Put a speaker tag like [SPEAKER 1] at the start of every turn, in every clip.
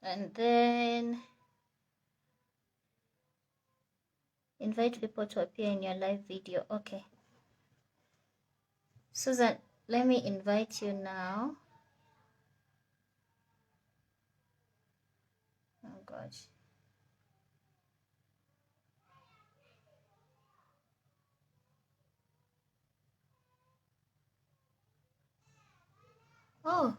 [SPEAKER 1] And then invite people to appear in your live video. Okay. Susan, let me invite you now. Oh gosh. Oh.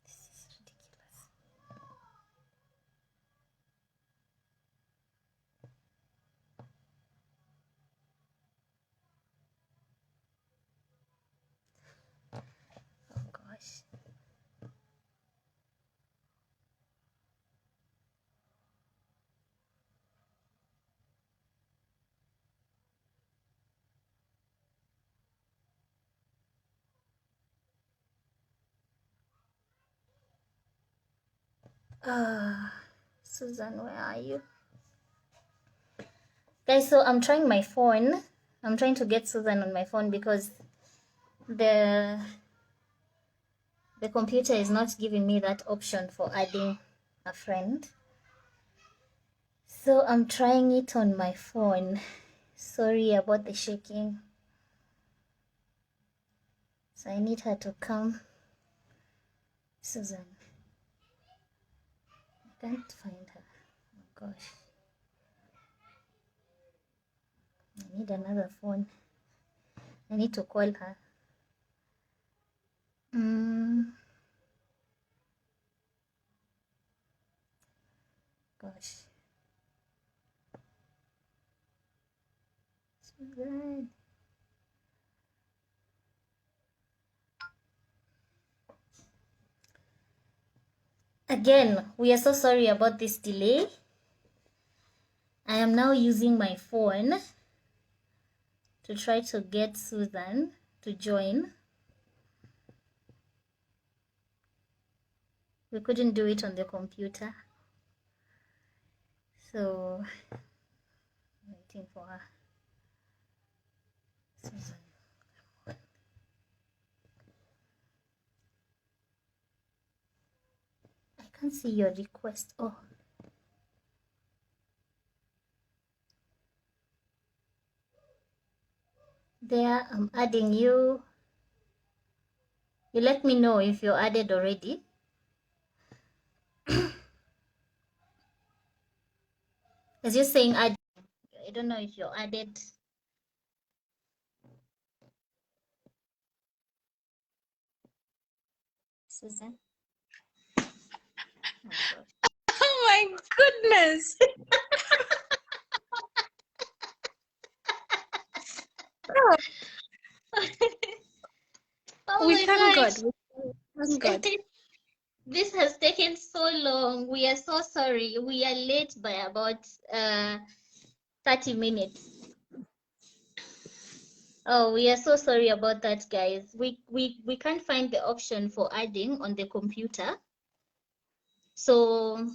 [SPEAKER 1] This is ridiculous. Oh gosh. Susan, where are you? Guys, so I'm trying my phone. I'm trying to get Susan on my phone because the computer is not giving me that option for adding a friend. So I'm trying it on my phone. Sorry about the shaking. So I need her to come. Susan. I can't find her. Oh gosh. I need another phone. I need to call her. Gosh. Susan. Again, we are so sorry about this delay. I am now using my phone to try to get Susan to join. We couldn't do it on the computer. So, waiting for her. Susan. I can't see your request. Oh. There, I'm adding you. You let me know if you're added already. As you're saying, I don't know if you're added. Susan. Oh, gosh.
[SPEAKER 2] Oh my goodness.
[SPEAKER 1] Oh
[SPEAKER 2] We
[SPEAKER 1] my
[SPEAKER 2] thank
[SPEAKER 1] gosh.
[SPEAKER 2] God. We thank God.
[SPEAKER 1] This has taken so long. We are so sorry. We are late by about 30 minutes. Oh, we are so sorry about that, guys. We can't find the option for adding on the computer. So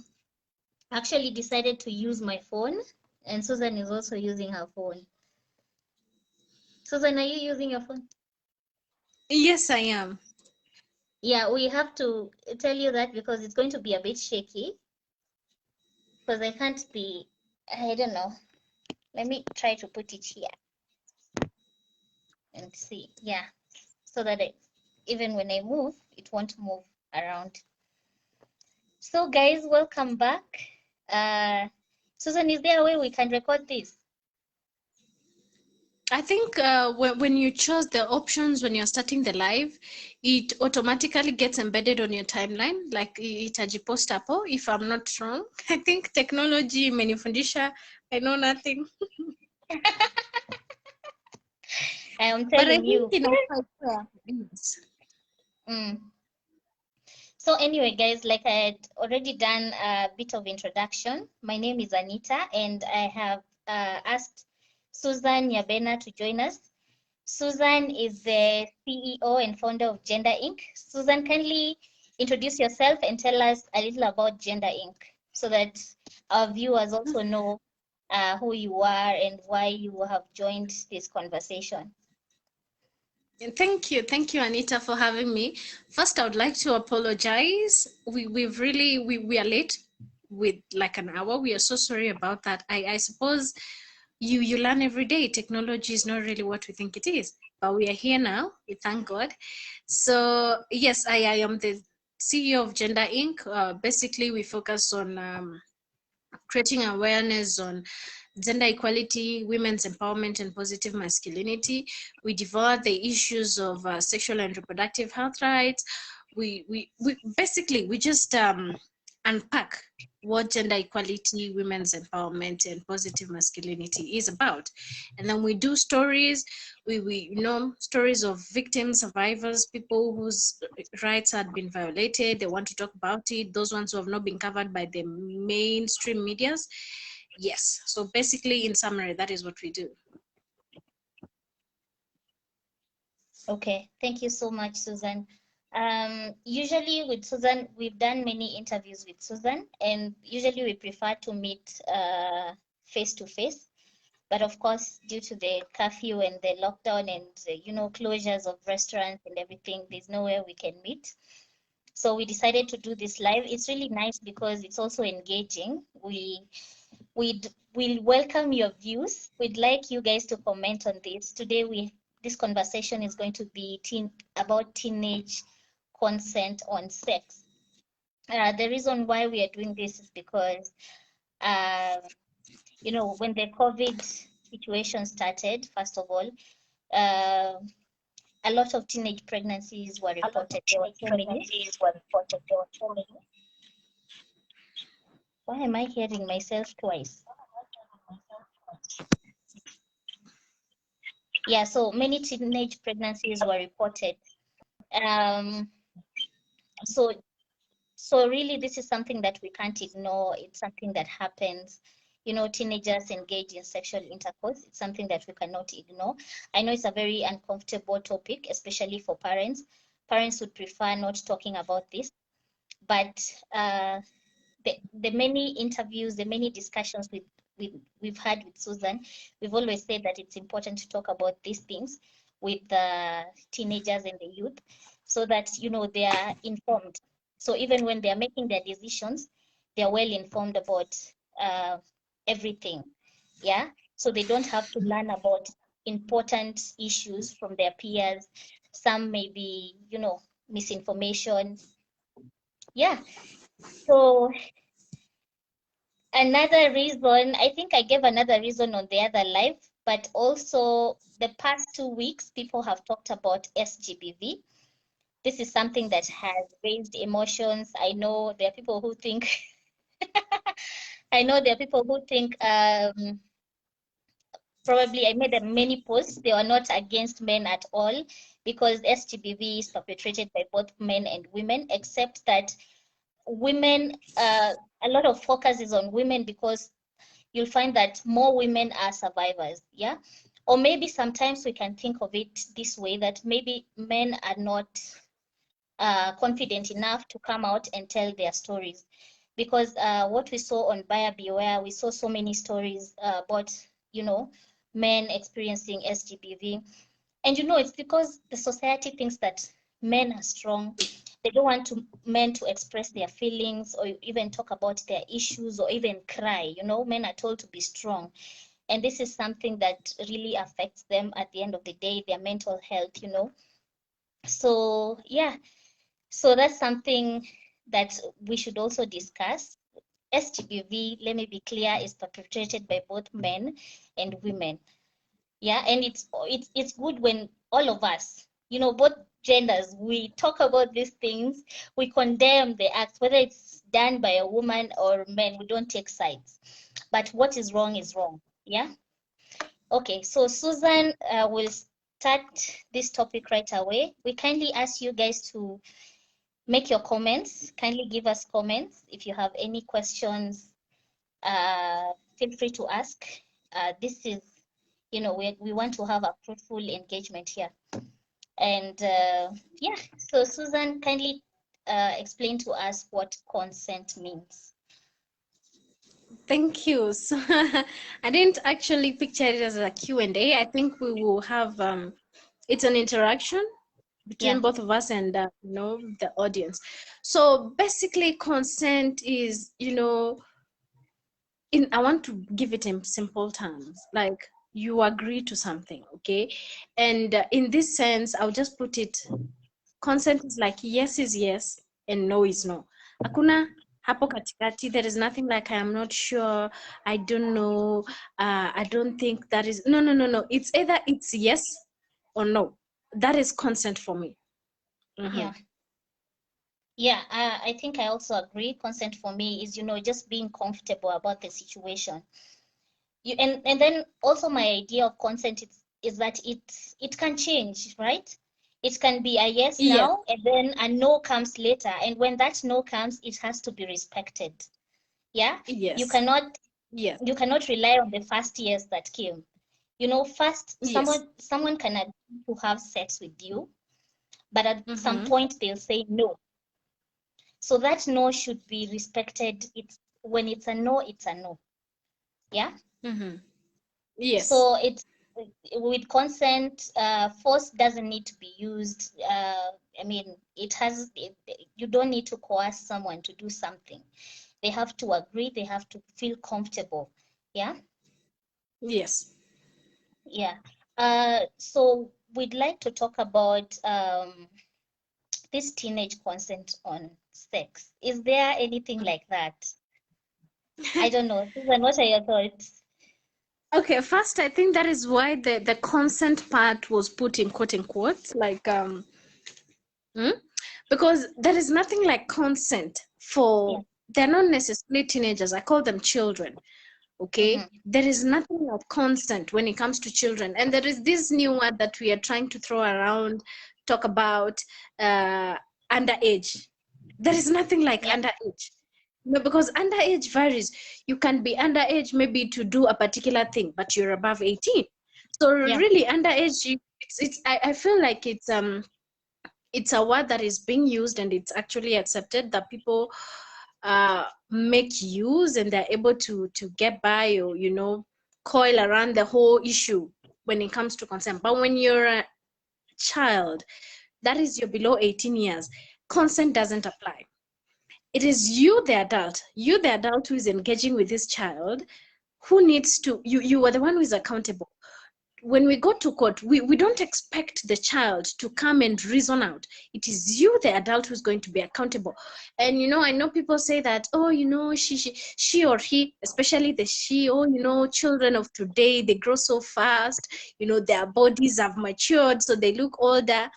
[SPEAKER 1] actually decided to use my phone, and Susan is also using her phone. Susan, are you using your phone?
[SPEAKER 2] Yes, I am.
[SPEAKER 1] Yeah, we have to tell you that because it's going to be a bit shaky because I can't be, I don't know. Let me try to put it here and see. Yeah, so that even when I move, it won't move around. So guys, welcome back. Susan, is there a way we can record this?
[SPEAKER 2] I think when you chose the options when you're starting the live, it automatically gets embedded on your timeline, like itajipost hapo, if I'm not wrong. I think technology imenifundisha, I know nothing.
[SPEAKER 1] I am
[SPEAKER 2] But I
[SPEAKER 1] telling
[SPEAKER 2] think
[SPEAKER 1] you.
[SPEAKER 2] yes.
[SPEAKER 1] So anyway, guys, like I had already done a bit of introduction. My name is Anita, and I have asked Susan Nyabena to join us. Susan is the CEO and founder of Gender Inc. Susan, kindly introduce yourself and tell us a little about Gender Inc. so that our viewers also know who you are and why you have joined this conversation.
[SPEAKER 2] Thank you, Anita, for having me. First, I would like to apologize. We are late with like an hour. We are so sorry about that. I suppose you learn every day. Technology is not really what we think it is, but we are here now. We thank God. So yes, I am the CEO of Gender Inc. Basically, we focus on creating awareness on gender equality, women's empowerment, and positive masculinity. We devour the issues of sexual and reproductive health rights. We basically we just unpack what gender equality, women's empowerment, and positive masculinity is about, and then we do stories. We stories of victims, survivors, people whose rights had been violated. They want to talk about it. Those ones who have not been covered by the mainstream medias. Yes. So basically, in summary, that is what we do.
[SPEAKER 1] Okay, thank you so much, Susan. Usually with Susan, we've done many interviews with Susan, and usually we prefer to meet face to face. But of course, due to the curfew and the lockdown and closures of restaurants and everything, there's nowhere we can meet. So we decided to do this live. It's really nice because it's also engaging. We'll welcome your views. We'd like you guys to comment on this. Today this conversation is going to be about teenage consent on sex. The reason why we are doing this is because when the COVID situation started, first of all, a lot of teenage pregnancies were reported. There were so many. Why am I hearing myself twice? Yeah, so many teenage pregnancies were reported. So really, this is something that we can't ignore. It's something that happens. Teenagers engage in sexual intercourse. It's something that we cannot ignore. I know it's a very uncomfortable topic, especially for parents. Parents would prefer not talking about this, but the many interviews, the many discussions we've had with Susan, we've always said that it's important to talk about these things with the teenagers and the youth so that, they are informed. So even when they're making their decisions, they're well informed about everything. Yeah. So they don't have to learn about important issues from their peers. Some may be, misinformation. Yeah. So another reason, I think I gave another reason on the other live, but also the past 2 weeks, people have talked about SGBV. This is something that has raised emotions. I know there are people who think, probably I made many posts. They are not against men at all because SGBV is perpetrated by both men and women, except that women, a lot of focus is on women because you'll find that more women are survivors, yeah? Or maybe sometimes we can think of it this way, that maybe men are not confident enough to come out and tell their stories. Because what we saw on Buyer Beware, we saw so many stories about, men experiencing SGBV. And it's because the society thinks that men are strong. They don't want men to express their feelings or even talk about their issues or even cry. Men are told to be strong. And this is something that really affects them at the end of the day, their mental health, So, yeah. So that's something that we should also discuss. SGBV, let me be clear, is perpetrated by both men and women. Yeah, and it's good when all of us, both genders, we talk about these things, we condemn the acts, whether it's done by a woman or men, we don't take sides. But what is wrong is wrong. Yeah. Okay, so Susan will start this topic right away. We kindly ask you guys to make your comments. Kindly give us comments. If you have any questions, feel free to ask. This is, we want to have a fruitful engagement here. And yeah, so Susan, kindly explain to us what consent means.
[SPEAKER 2] Thank you. So I didn't actually picture it as a Q&A. I think we will have it's an interaction between
[SPEAKER 1] Yeah.
[SPEAKER 2] both of us and the audience. So basically, consent is, I want to give it in simple terms, like you agree to something, okay? And in this sense, I'll just put it, consent is like yes is yes and no is no. Hakuna hapo katikati. There is nothing like I am not sure, I don't know, I don't think that is, no. It's either it's yes or no. That is consent for me.
[SPEAKER 1] Yeah. Yeah, I think I also agree. Consent for me is, just being comfortable about the situation. And then also my idea of consent is that it can change, right? It can be a yes
[SPEAKER 2] Yes,
[SPEAKER 1] now, and then a no comes later. And when that no comes, it has to be respected. Yeah, you
[SPEAKER 2] yes,
[SPEAKER 1] cannot
[SPEAKER 2] yes,
[SPEAKER 1] you cannot rely on the first yes that came. First
[SPEAKER 2] yes.
[SPEAKER 1] someone can agree to have sex with you, but at some
[SPEAKER 2] Mm-hmm.
[SPEAKER 1] point they'll say no. So that no should be respected. It's when it's a no, it's a no. Yeah.
[SPEAKER 2] Mm-hmm. Yes.
[SPEAKER 1] So it's with consent, force doesn't need to be used. I mean, you don't need to coerce someone to do something. They have to agree, they have to feel comfortable. Yeah.
[SPEAKER 2] Yes.
[SPEAKER 1] Yeah. So we'd like to talk about this teenage consent on sex. Is there anything like that? I don't know. Susan, what are your thoughts?
[SPEAKER 2] Okay, first, I think that is why the consent part was put in quote unquote, like hmm? Because there is nothing like consent
[SPEAKER 1] Yeah.
[SPEAKER 2] for, they're not necessarily teenagers. I call them children. Okay,
[SPEAKER 1] Mm-hmm.
[SPEAKER 2] there is nothing like consent when it comes to children, and there is this new word that we are trying to throw around, talk about underage. There is nothing like
[SPEAKER 1] Yeah.
[SPEAKER 2] underage. No, because underage varies. You can be underage maybe to do a particular thing, but you're above 18. So
[SPEAKER 1] Yeah.
[SPEAKER 2] really, underage, I feel like it's a word that is being used and it's actually accepted that people make use, and they're able to get by, or coil around the whole issue when it comes to consent. But when you're a child, that is, you're below 18 years, consent doesn't apply. It is you the adult who is engaging with this child, who needs to, you are the one who is accountable. When we go to court, we don't expect the child to come and reason out. It is you, the adult, who's going to be accountable. And I know people say that, oh, she or he, especially the she, oh, children of today, they grow so fast, their bodies have matured, so they look older.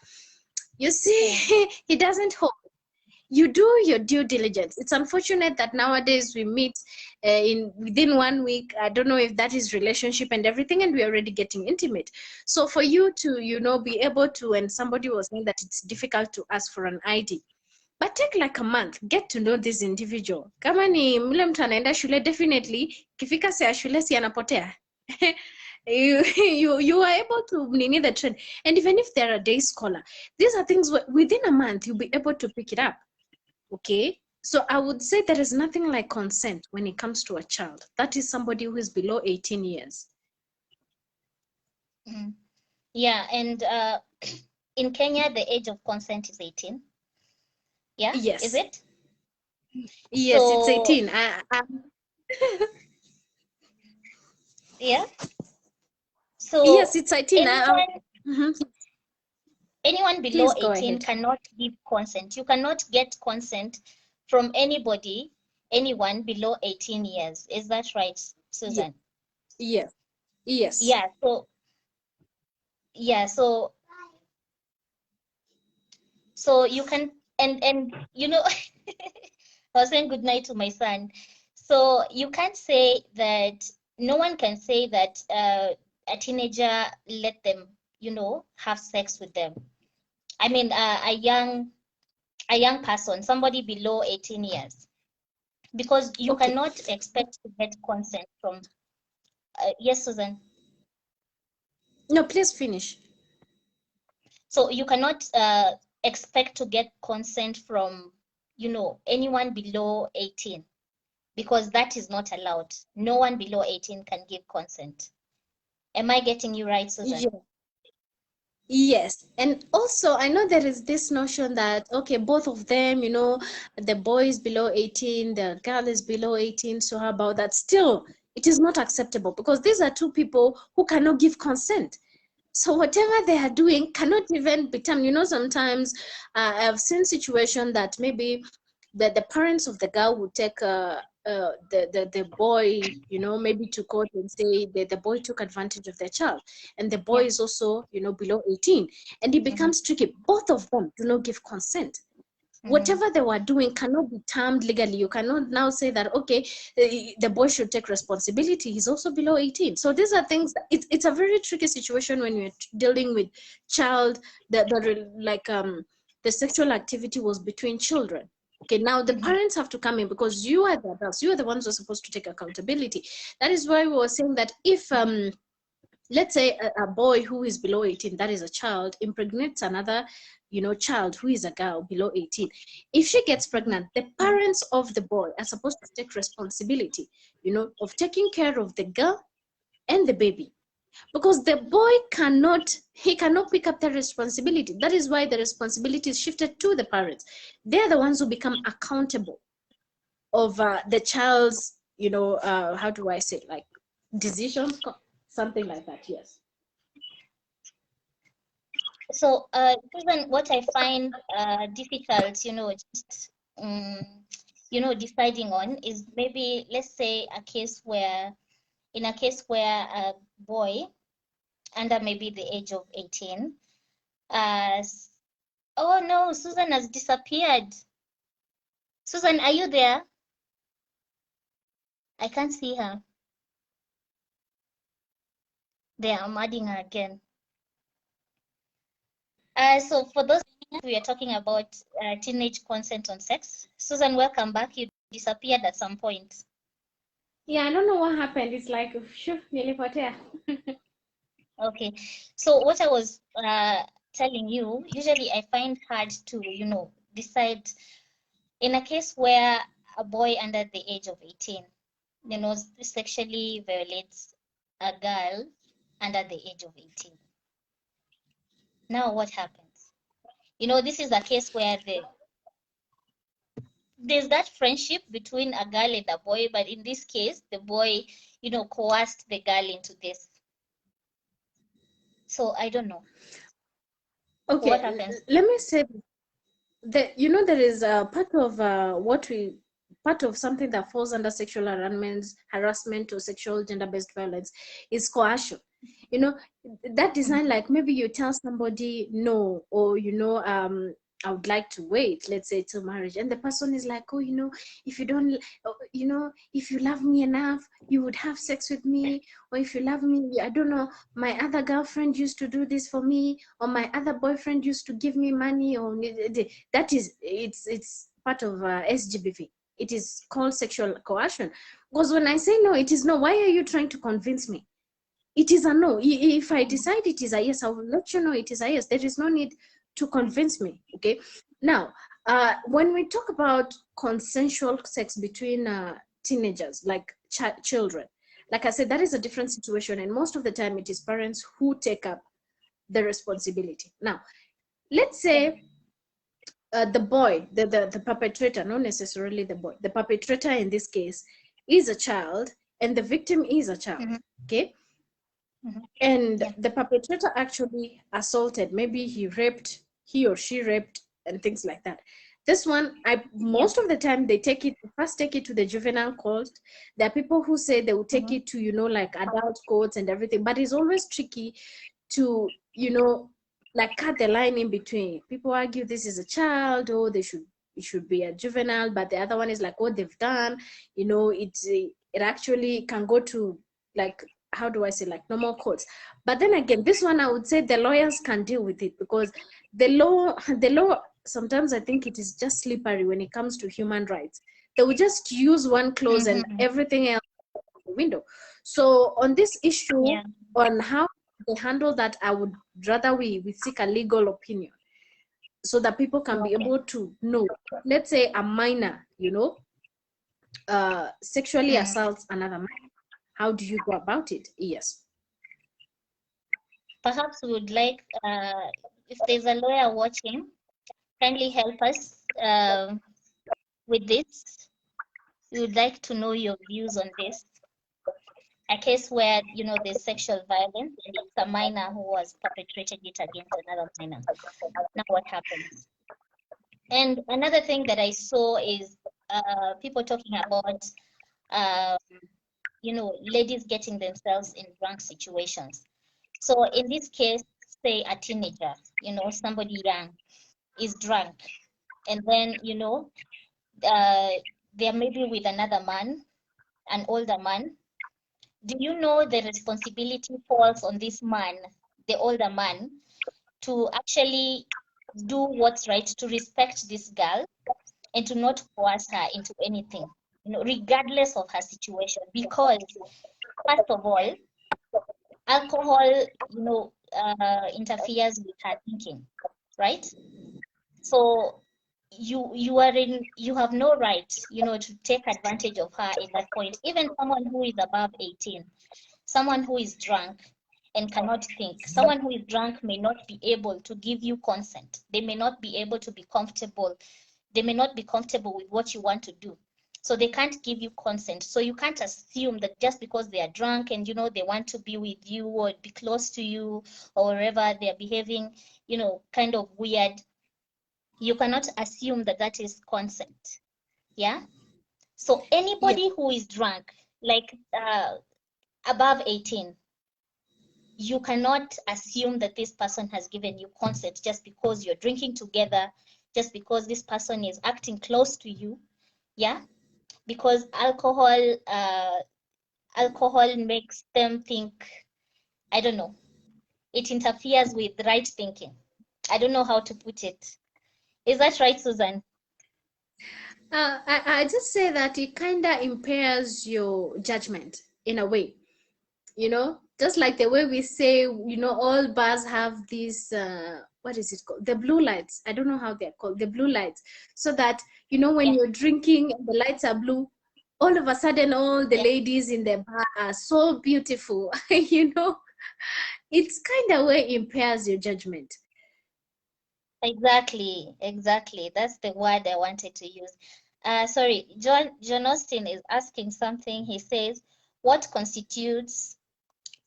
[SPEAKER 2] You
[SPEAKER 1] Yeah.
[SPEAKER 2] see, he doesn't hold. You do your due diligence. It's unfortunate that nowadays we meet in within 1 week. I don't know if that is relationship and everything, and we're already getting intimate. So for you to be able to, and somebody was saying that it's difficult to ask for an ID, but take like a month, get to know this individual. Kama ni mle mtu anaenda shule, definitely kifika saa shule si anapotea. you are able to nini the trend. And even if they're a day scholar, these are things within a month you'll be able to pick it up. Okay, so I would say there is nothing like consent when it comes to a child. That is somebody who is below 18 years.
[SPEAKER 1] Mm-hmm. Yeah. And in Kenya, the age of consent is 18. Yeah. Is
[SPEAKER 2] Yes.
[SPEAKER 1] it?
[SPEAKER 2] Yes, it's
[SPEAKER 1] So
[SPEAKER 2] 18.
[SPEAKER 1] yeah.
[SPEAKER 2] Yes,
[SPEAKER 1] So
[SPEAKER 2] it's 18. Mhm.
[SPEAKER 1] anyone below
[SPEAKER 2] Please go
[SPEAKER 1] 18
[SPEAKER 2] ahead.
[SPEAKER 1] cannot give consent. You cannot get consent from anyone below 18 years. Is that right,
[SPEAKER 2] Yes,
[SPEAKER 1] Susan?
[SPEAKER 2] yes, yes.
[SPEAKER 1] Yeah. So yeah. So you can, and I was saying good night to my son. So you can't say that, no one can say that a teenager, let them, have sex with them. I mean, a young person, somebody below 18 years, because you
[SPEAKER 2] Okay.
[SPEAKER 1] cannot expect to get consent from, yes, Susan.
[SPEAKER 2] No, please finish.
[SPEAKER 1] So you cannot expect to get consent from, anyone below 18, because that is not allowed. No one below 18 can give consent. Am I getting you right, Susan?
[SPEAKER 2] Yeah. Yes, and also I know there is this notion that okay, both of them, the boy is below 18, the girl is below 18, so how about that? Still, it is not acceptable because these are two people who cannot give consent. So whatever they are doing cannot even be termed. Sometimes I've seen situation that maybe the parents of the girl would take the boy, maybe to court and say the boy took advantage of their child, and the boy
[SPEAKER 1] Yeah.
[SPEAKER 2] is also, below 18, and it becomes tricky. Both of them do not give consent. Whatever they were doing cannot be termed legally. You cannot now say that, okay, the boy should take responsibility. He's also below 18. So these are things that it's a very tricky situation when you're dealing with child, the sexual activity was between children. Okay, now the parents have to come in because you are the adults. You are the ones who are supposed to take accountability. That is why we were saying that if let's say a boy who is below 18, that is a child, impregnates another, child who is a girl below 18. If she gets pregnant, the parents of the boy are supposed to take responsibility, of taking care of the girl and the baby. Because the boy cannot pick up the responsibility. That is why the responsibility is shifted to the parents. They're the ones who become accountable of the child's, how do I say, like decisions, something like that. Yes.
[SPEAKER 1] So, Susan, what I find difficult, just deciding on is maybe, let's say, in a case where a boy under maybe the age of 18, oh no, Susan has disappeared. Susan, are you there? I can't see her. There, I'm adding her again. So for those we are talking about teenage consent on sex. Susan, welcome back. You disappeared at some point.
[SPEAKER 2] Yeah, I don't know what happened. It's like, shoo, nilipotea.
[SPEAKER 1] Okay. So what I was telling you, usually I find hard to, decide in a case where a boy under the age of 18, sexually violates a girl under the age of 18. Now what happens? This is a case where there's that friendship between a girl and a boy, but in this case, the boy, coerced the girl into this. So I don't know.
[SPEAKER 2] Okay,
[SPEAKER 1] What happens?
[SPEAKER 2] let me say that, there is a part of part of something that falls under sexual harassment or sexual gender-based violence is coercion. That design, like maybe you tell somebody no, or I would like to wait, let's say, till marriage, and the person is like, oh, if you don't, if you love me enough, you would have sex with me, or if you love me, I don't know, my other girlfriend used to do this for me, or my other boyfriend used to give me money, or that is, it's part of SGBV. It is called sexual coercion. Because when I say no, it is no. Why are you trying to convince me? It is a no. If I decide it is a yes, I will let you know it is a yes. There is no need to convince me. Okay. Now, when we talk about consensual sex between teenagers, like children, like I said, that is a different situation. And most of the time, it is parents who take up the responsibility. Now, let's say the boy, the perpetrator, not necessarily the boy, the perpetrator in this case is a child and the victim is a child. Okay. And the perpetrator actually assaulted, maybe he or she raped and things like that. This one, most of the time they first take it to the juvenile court. There are people who say they will take it to, like adult courts and everything, but it's always tricky to, like cut the line in between. People argue this is a child, or it should be a juvenile, but the other one is like what they've done, it actually can go to, like, how do I say, like normal courts. But then again, this one, I would say the lawyers can deal with it, because the law sometimes I think it is just slippery when it comes to human rights. They will just use one clause and everything else out the window. So on this issue, on how they handle that, I would rather we seek a legal opinion. so that people can be able to know. Let's say a minor, sexually assaults another minor. How do you go about it? Yes.
[SPEAKER 1] Perhaps we would like, if there's a lawyer watching, kindly help us with this. We would like to know your views on this. A case where, there's sexual violence and it's a minor who has perpetrated it against another minor. Now what happens? And another thing that I saw is people talking about, ladies getting themselves in drunk situations. So in this case, say a teenager, somebody young is drunk, and then, they're maybe with another man, an older man. Do you know the responsibility falls on this man, the older man, to actually do what's right, to respect this girl and to not coerce her into anything, regardless of her situation? Because first of all, alcohol, interferes with her thinking, right? So you have no right, to take advantage of her at that point. Even someone who is above 18, someone who is drunk and cannot think, someone who is drunk may not be able to give you consent. They may not be able to be comfortable. They may not be comfortable with what you want to do. So they can't give you consent. So you can't assume that just because they are drunk and, they want to be with you or be close to you or wherever they're behaving, kind of weird, you cannot assume that that is consent. Yeah. So anybody who is drunk, like above 18, you cannot assume that this person has given you consent just because you're drinking together, just because this person is acting close to you. Yeah. Because alcohol makes them think, I don't know, it interferes with right thinking. I don't know how to put it. Is that right, Susan?
[SPEAKER 2] I just say that it kind of impairs your judgment in a way, just like the way we say, all bars have these, what is it called? The blue lights. I don't know how they're called, the blue lights. So that, when you're drinking and the lights are blue, all of a sudden, all the ladies in the bar are so beautiful, it's kind of way impairs your judgment.
[SPEAKER 1] Exactly. That's the word I wanted to use. Sorry, John Austin is asking something. He says, what constitutes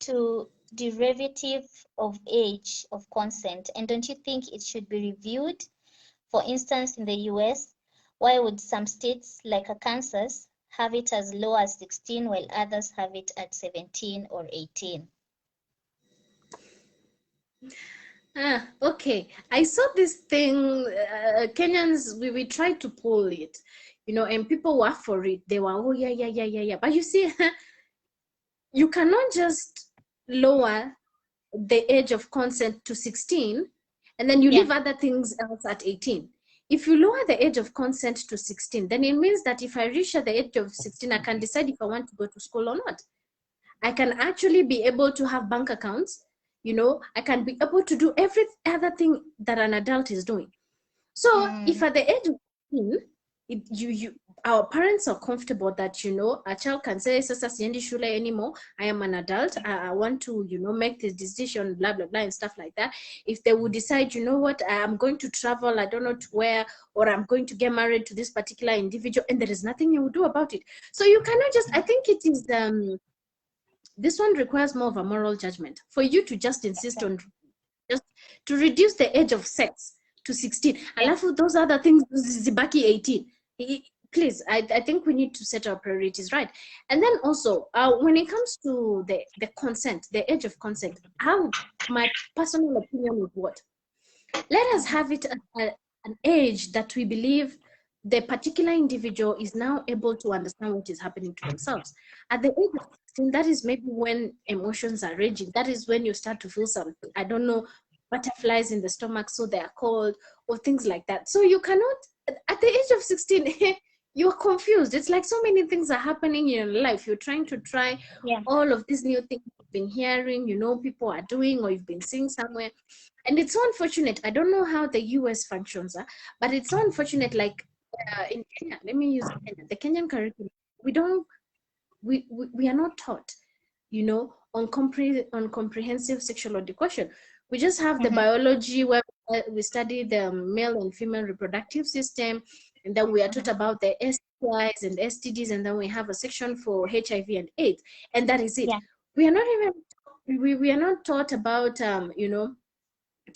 [SPEAKER 1] to derivative of age of consent? And don't you think it should be reviewed? For instance, in the US, why would some states like Kansas have it as low as 16 while others have it at 17 or 18?
[SPEAKER 2] Okay. I saw this thing, Kenyans, we tried to pull it, and people were for it. They were, oh, yeah. But you see, you cannot just lower the age of consent to 16 and then you leave other things else at 18. If you lower the age of consent to 16, then it means that if I reach at the age of 16, I can decide if I want to go to school or not. I can actually be able to have bank accounts. I can be able to do every other thing that an adult is doing. So if at the age of 16, our parents are comfortable that, a child can say, Sasa siendi shule anymore, I am an adult, I want to, make this decision, blah, blah, blah, and stuff like that. If they would decide, what, I'm going to travel, I don't know to where, or I'm going to get married to this particular individual, and there is nothing you will do about it. So you cannot just, I think it is, this one requires more of a moral judgment for you to just insist on just to reduce the age of sex to 16. Alafu those other things, zibaki 18. Please, I think we need to set our priorities right. And then also, when it comes to the consent, the age of consent, my personal opinion is what? Let us have it at an age that we believe the particular individual is now able to understand what is happening to themselves. At the age of 16, that is maybe when emotions are raging. That is when you start to feel some, I don't know, butterflies in the stomach, so they are cold, or things like that. So you cannot, at the age of 16, you're confused. It's like so many things are happening in your life. You're trying to try all of these new things. been hearing, you know, people are doing, or you've been seeing somewhere. And it's so unfortunate. I don't know how the US functions, but it's so unfortunate. Like in Kenya, let me use Kenya, the Kenyan curriculum. We don't, we are not taught, you know, on comprehensive sexual education. We just have the biology where we study the male and female reproductive system, and then we are taught about the STIs and STDs, and then we have a section for HIV and AIDS, and that is it.
[SPEAKER 1] Yeah.
[SPEAKER 2] We are not even we are not taught about you know,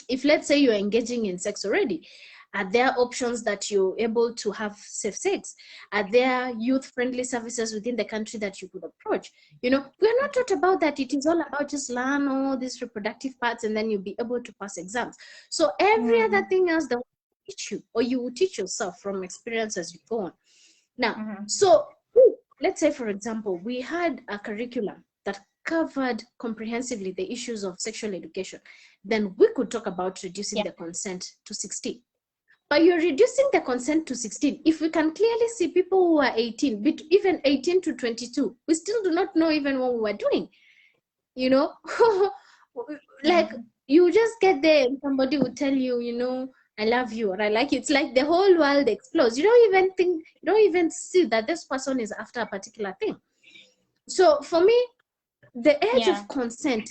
[SPEAKER 2] if let's say you're engaging in sex already, are there options that you're able to have safe sex? Are there youth-friendly services within the country that you could approach? You know, we're not taught about that. It is all about just learn all these reproductive parts and then you'll be able to pass exams. So every other thing else that will teach you, or you will teach yourself from experience as you go on. Now, so let's say, for example, we had a curriculum that covered comprehensively the issues of sexual education, then we could talk about reducing the consent to 16. But you're reducing the consent to 16. If we can clearly see people who are 18, even 18 to 22, we still do not know even what we were doing. You know, like you just get there and somebody will tell you, you know, I love you or I like you. It's like the whole world explodes. You don't even think, you don't even see that this person is after a particular thing. So for me, the age of consent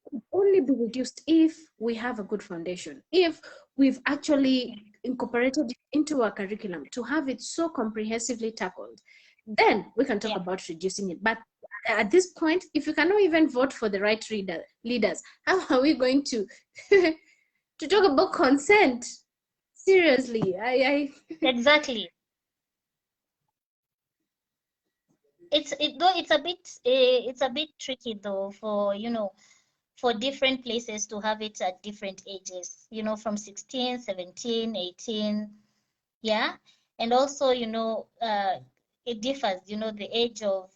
[SPEAKER 2] could only be reduced if we have a good foundation, if we've actually incorporated it into our curriculum to have it so comprehensively tackled, then we can talk about reducing it. But at this point, if you cannot even vote for the right leaders, how are we going to to talk about consent? Seriously,
[SPEAKER 1] Exactly. It's a bit tricky though, for, you know, for different places to have it at different ages, you know, from 16, 17, 18. Yeah. And also, you know, it differs, you know, the age of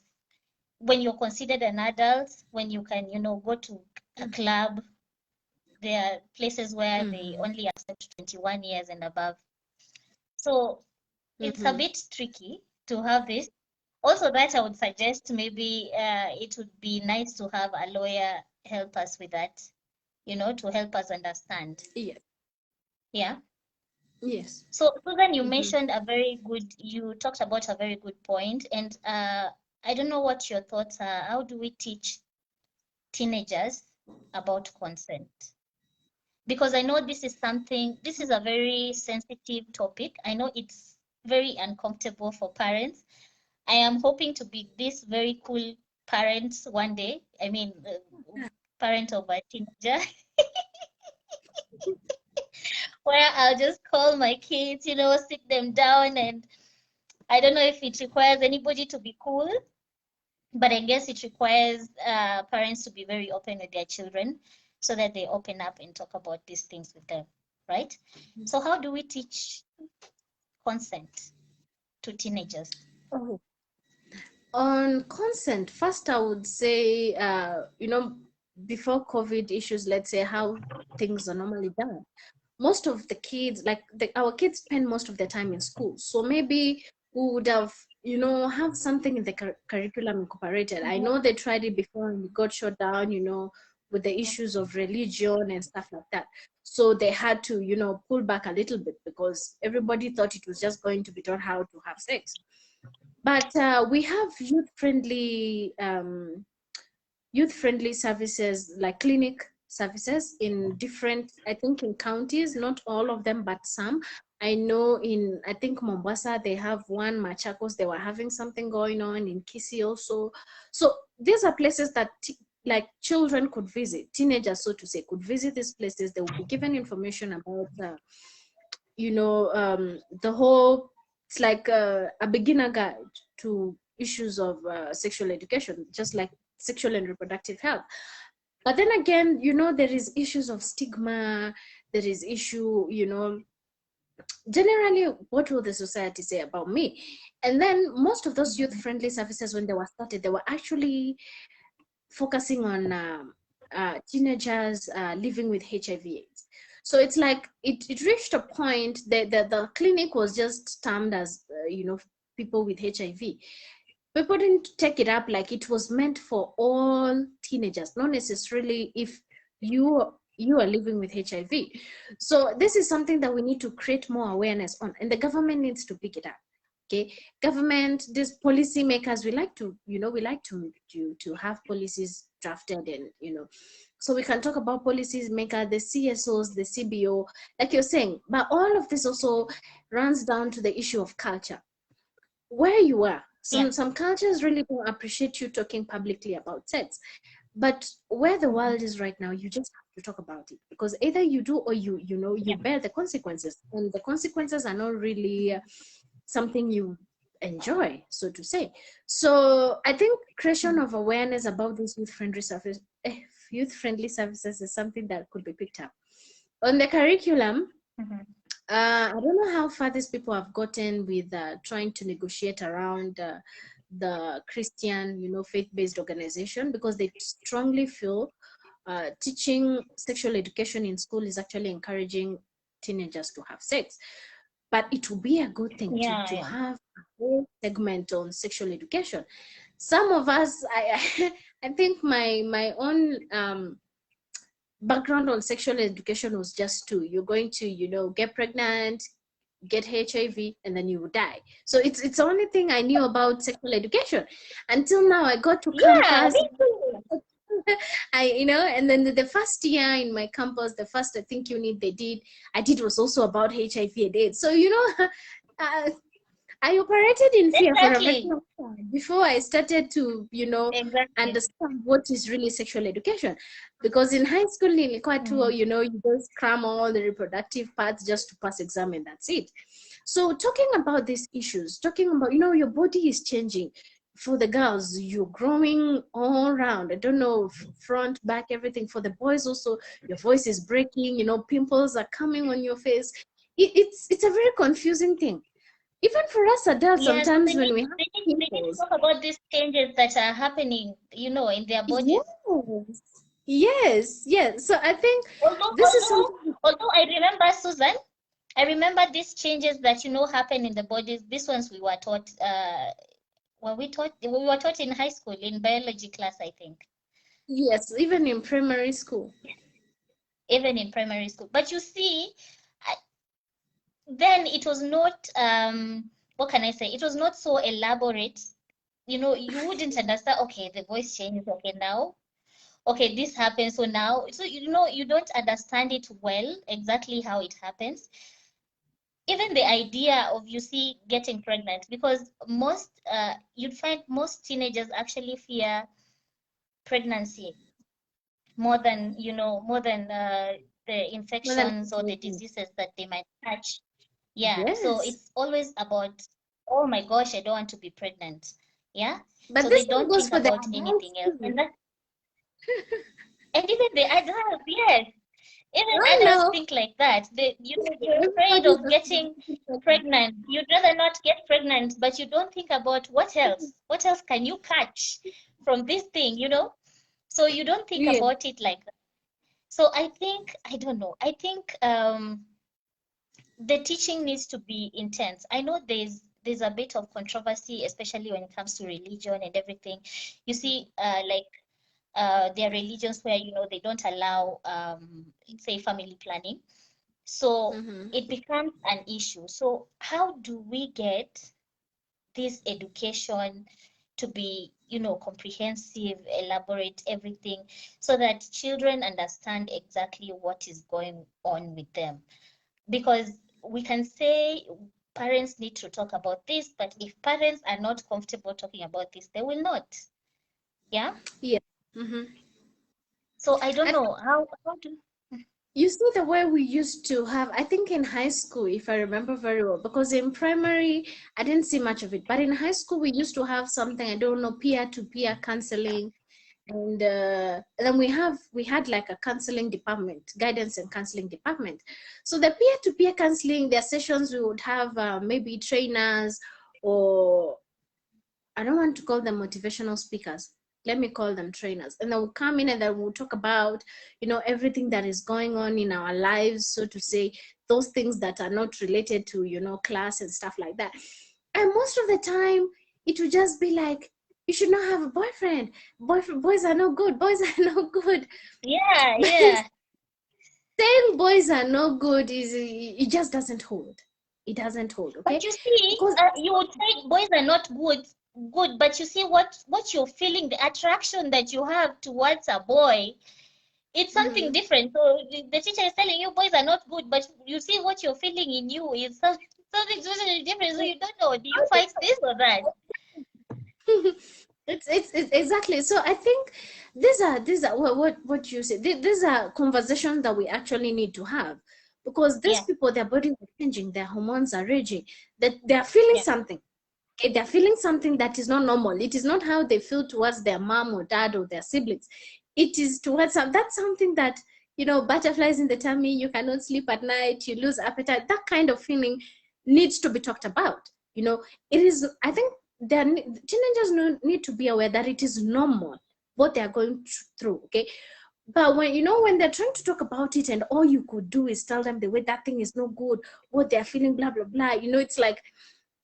[SPEAKER 1] when you're considered an adult, when you can, you know, go to a club. There are places where they only accept 21 years and above. So it's a bit tricky to have this. Also, that I would suggest maybe it would be nice to have a lawyer help us with that, you know, to help us understand.
[SPEAKER 2] Yes.
[SPEAKER 1] Yeah.
[SPEAKER 2] Yes.
[SPEAKER 1] So Susan, you mentioned you talked about a very good point, and I don't know what your thoughts are. How do we teach teenagers about consent? Because I know this is a very sensitive topic. I know it's very uncomfortable for parents. I am hoping to be this very cool parent one day. I mean, parent of a teenager, where I'll just call my kids, you know, sit them down, and I don't know if it requires anybody to be cool, but I guess it requires parents to be very open with their children so that they open up and talk about these things with them, right? So how do we teach consent to teenagers?
[SPEAKER 2] Oh. On consent, first I would say, you know, before COVID issues, let's say how things are normally done. Most of the kids, like our kids spend most of their time in school. So maybe we would have, you know, have something in the curriculum incorporated. I know they tried it before and it got shut down, you know, with the issues of religion and stuff like that. So they had to, you know, pull back a little bit because everybody thought it was just going to be taught how to have sex. But we have youth-friendly services, like clinic services in different, I think in counties, not all of them, but some. I know I think Mombasa, they have one, Machakos, they were having something going on, in Kisii also. So these are places that like children could visit, teenagers, so to say, could visit these places. They will be given information about, you know, the whole, it's like a beginner guide to issues of sexual education, just like sexual and reproductive health. But then again, you know, there is issues of stigma, there is issue, you know, generally, what will the society say about me? And then most of those youth-friendly services, when they were started, they were actually focusing on teenagers living with HIV/AIDS. So it's like it reached a point that the clinic was just termed as, you know, people with HIV. people didn't take it up like it was meant for all teenagers, not necessarily if you are living with HIV. So this is something that we need to create more awareness on, and the government needs to pick it up. Okay, government, these policy makers, we like to, we like to have policies drafted, and so we can talk about policies maker, the CSOs, the CBO, like you're saying, but all of this also runs down to the issue of culture. Where you are, some cultures really don't appreciate you talking publicly about sex, but where the world is right now, you just have to talk about it, because either you do or you bear the consequences, and the consequences are not really something you enjoy, so to say. So I think creation of awareness about these youth-friendly services is something that could be picked up on the curriculum. I don't know how far these people have gotten with trying to negotiate around the Christian, faith-based organization, because they strongly feel teaching sexual education in school is actually encouraging teenagers to have sex. But it would be a good thing to have a whole segment on sexual education. Some of us, I think my own background on sexual education was just you're going to get pregnant, get HIV, and then you will die. So it's the only thing I knew about sexual education until now. I got to campus. And then the first year in my campus, the first I think unit I did was also about HIV and AIDS. So I operated in fear for a very long time before I started to, understand what is really sexual education. Because in high school, in Kwatu, you just cram all the reproductive parts just to pass exam, and that's it. So talking about these issues, talking about, your body is changing. For the girls, you're growing all around. I don't know, front, back, everything. For the boys also, your voice is breaking, pimples are coming on your face. It's a very confusing thing. Even for us adults, sometimes when we have
[SPEAKER 1] pimples, talk about these changes that are happening, in their bodies.
[SPEAKER 2] Yes. So I think
[SPEAKER 1] although I remember, Susan, I remember these changes that happen in the bodies. These ones we were taught when we were taught in high school in biology class, I think.
[SPEAKER 2] Yes, even in primary school.
[SPEAKER 1] Even in primary school. But you see, then it was not what can I say? It was not so elaborate. You wouldn't understand, okay, the voice changes, okay, now. Okay, this happens, so now, so you don't understand it well, exactly how it happens. Even the idea of, getting pregnant, because you'd find most teenagers actually fear pregnancy more than the infections or the diseases that they might catch. So it's always about, oh my gosh, I don't want to be pregnant.
[SPEAKER 2] But
[SPEAKER 1] so they don't think about anything else, and even the adults, yes. Even adults think like that. You're afraid of getting pregnant. You'd rather not get pregnant, but you don't think about what else. What else can you catch from this thing, So you don't think about it like that. So I think, I don't know. I think the teaching needs to be intense. I know there's a bit of controversy, especially when it comes to religion and everything. You see, there are religions where they don't allow let's say family planning, so it becomes an issue. So how do we get this education to be comprehensive, elaborate, everything, so that children understand exactly what is going on with them? Because we can say parents need to talk about this, but if parents are not comfortable talking about this, they will not. So I don't know how do
[SPEAKER 2] you see the way we used to have, I think in high school, if I remember very well, because in primary I didn't see much of it, but in high school we used to have something, I don't know, peer-to-peer counseling, and then we had like a counseling department, guidance and counseling department. So the peer-to-peer counseling, their sessions, we would have maybe trainers, or I don't want to call them motivational speakers, let me call them trainers, and they will come in and then we'll talk about everything that is going on in our lives, so to say, those things that are not related to class and stuff like that. And most of the time it would just be like, you should not have a boyfriend. Boys are no good. Boys are no good.
[SPEAKER 1] Yeah, yeah.
[SPEAKER 2] Saying boys are no good is, it just doesn't hold. It doesn't hold, okay?
[SPEAKER 1] But you see,
[SPEAKER 2] Because
[SPEAKER 1] you would say boys are not good, but you see what you're feeling, the attraction that you have towards a boy, it's something different. So the teacher is telling you boys are not good, but you see what you're feeling in you is something totally different. So you don't know, do you fight this or that?
[SPEAKER 2] it's exactly. So I think these are what you say. These are conversations that we actually need to have, because these
[SPEAKER 1] Yeah,
[SPEAKER 2] people, their bodies are changing, their hormones are raging, that they are feeling
[SPEAKER 1] yeah.
[SPEAKER 2] something. Okay, they're feeling something that is not normal. It is not how they feel towards their mom or dad or their siblings. It is towards that's something that, butterflies in the tummy, you cannot sleep at night, you lose appetite. That kind of feeling needs to be talked about. It is. I think teenagers need to be aware that it is normal what they are going through. Okay, but when they're trying to talk about it, and all you could do is tell them the way that thing is no good, what they're feeling, blah blah blah. It's like,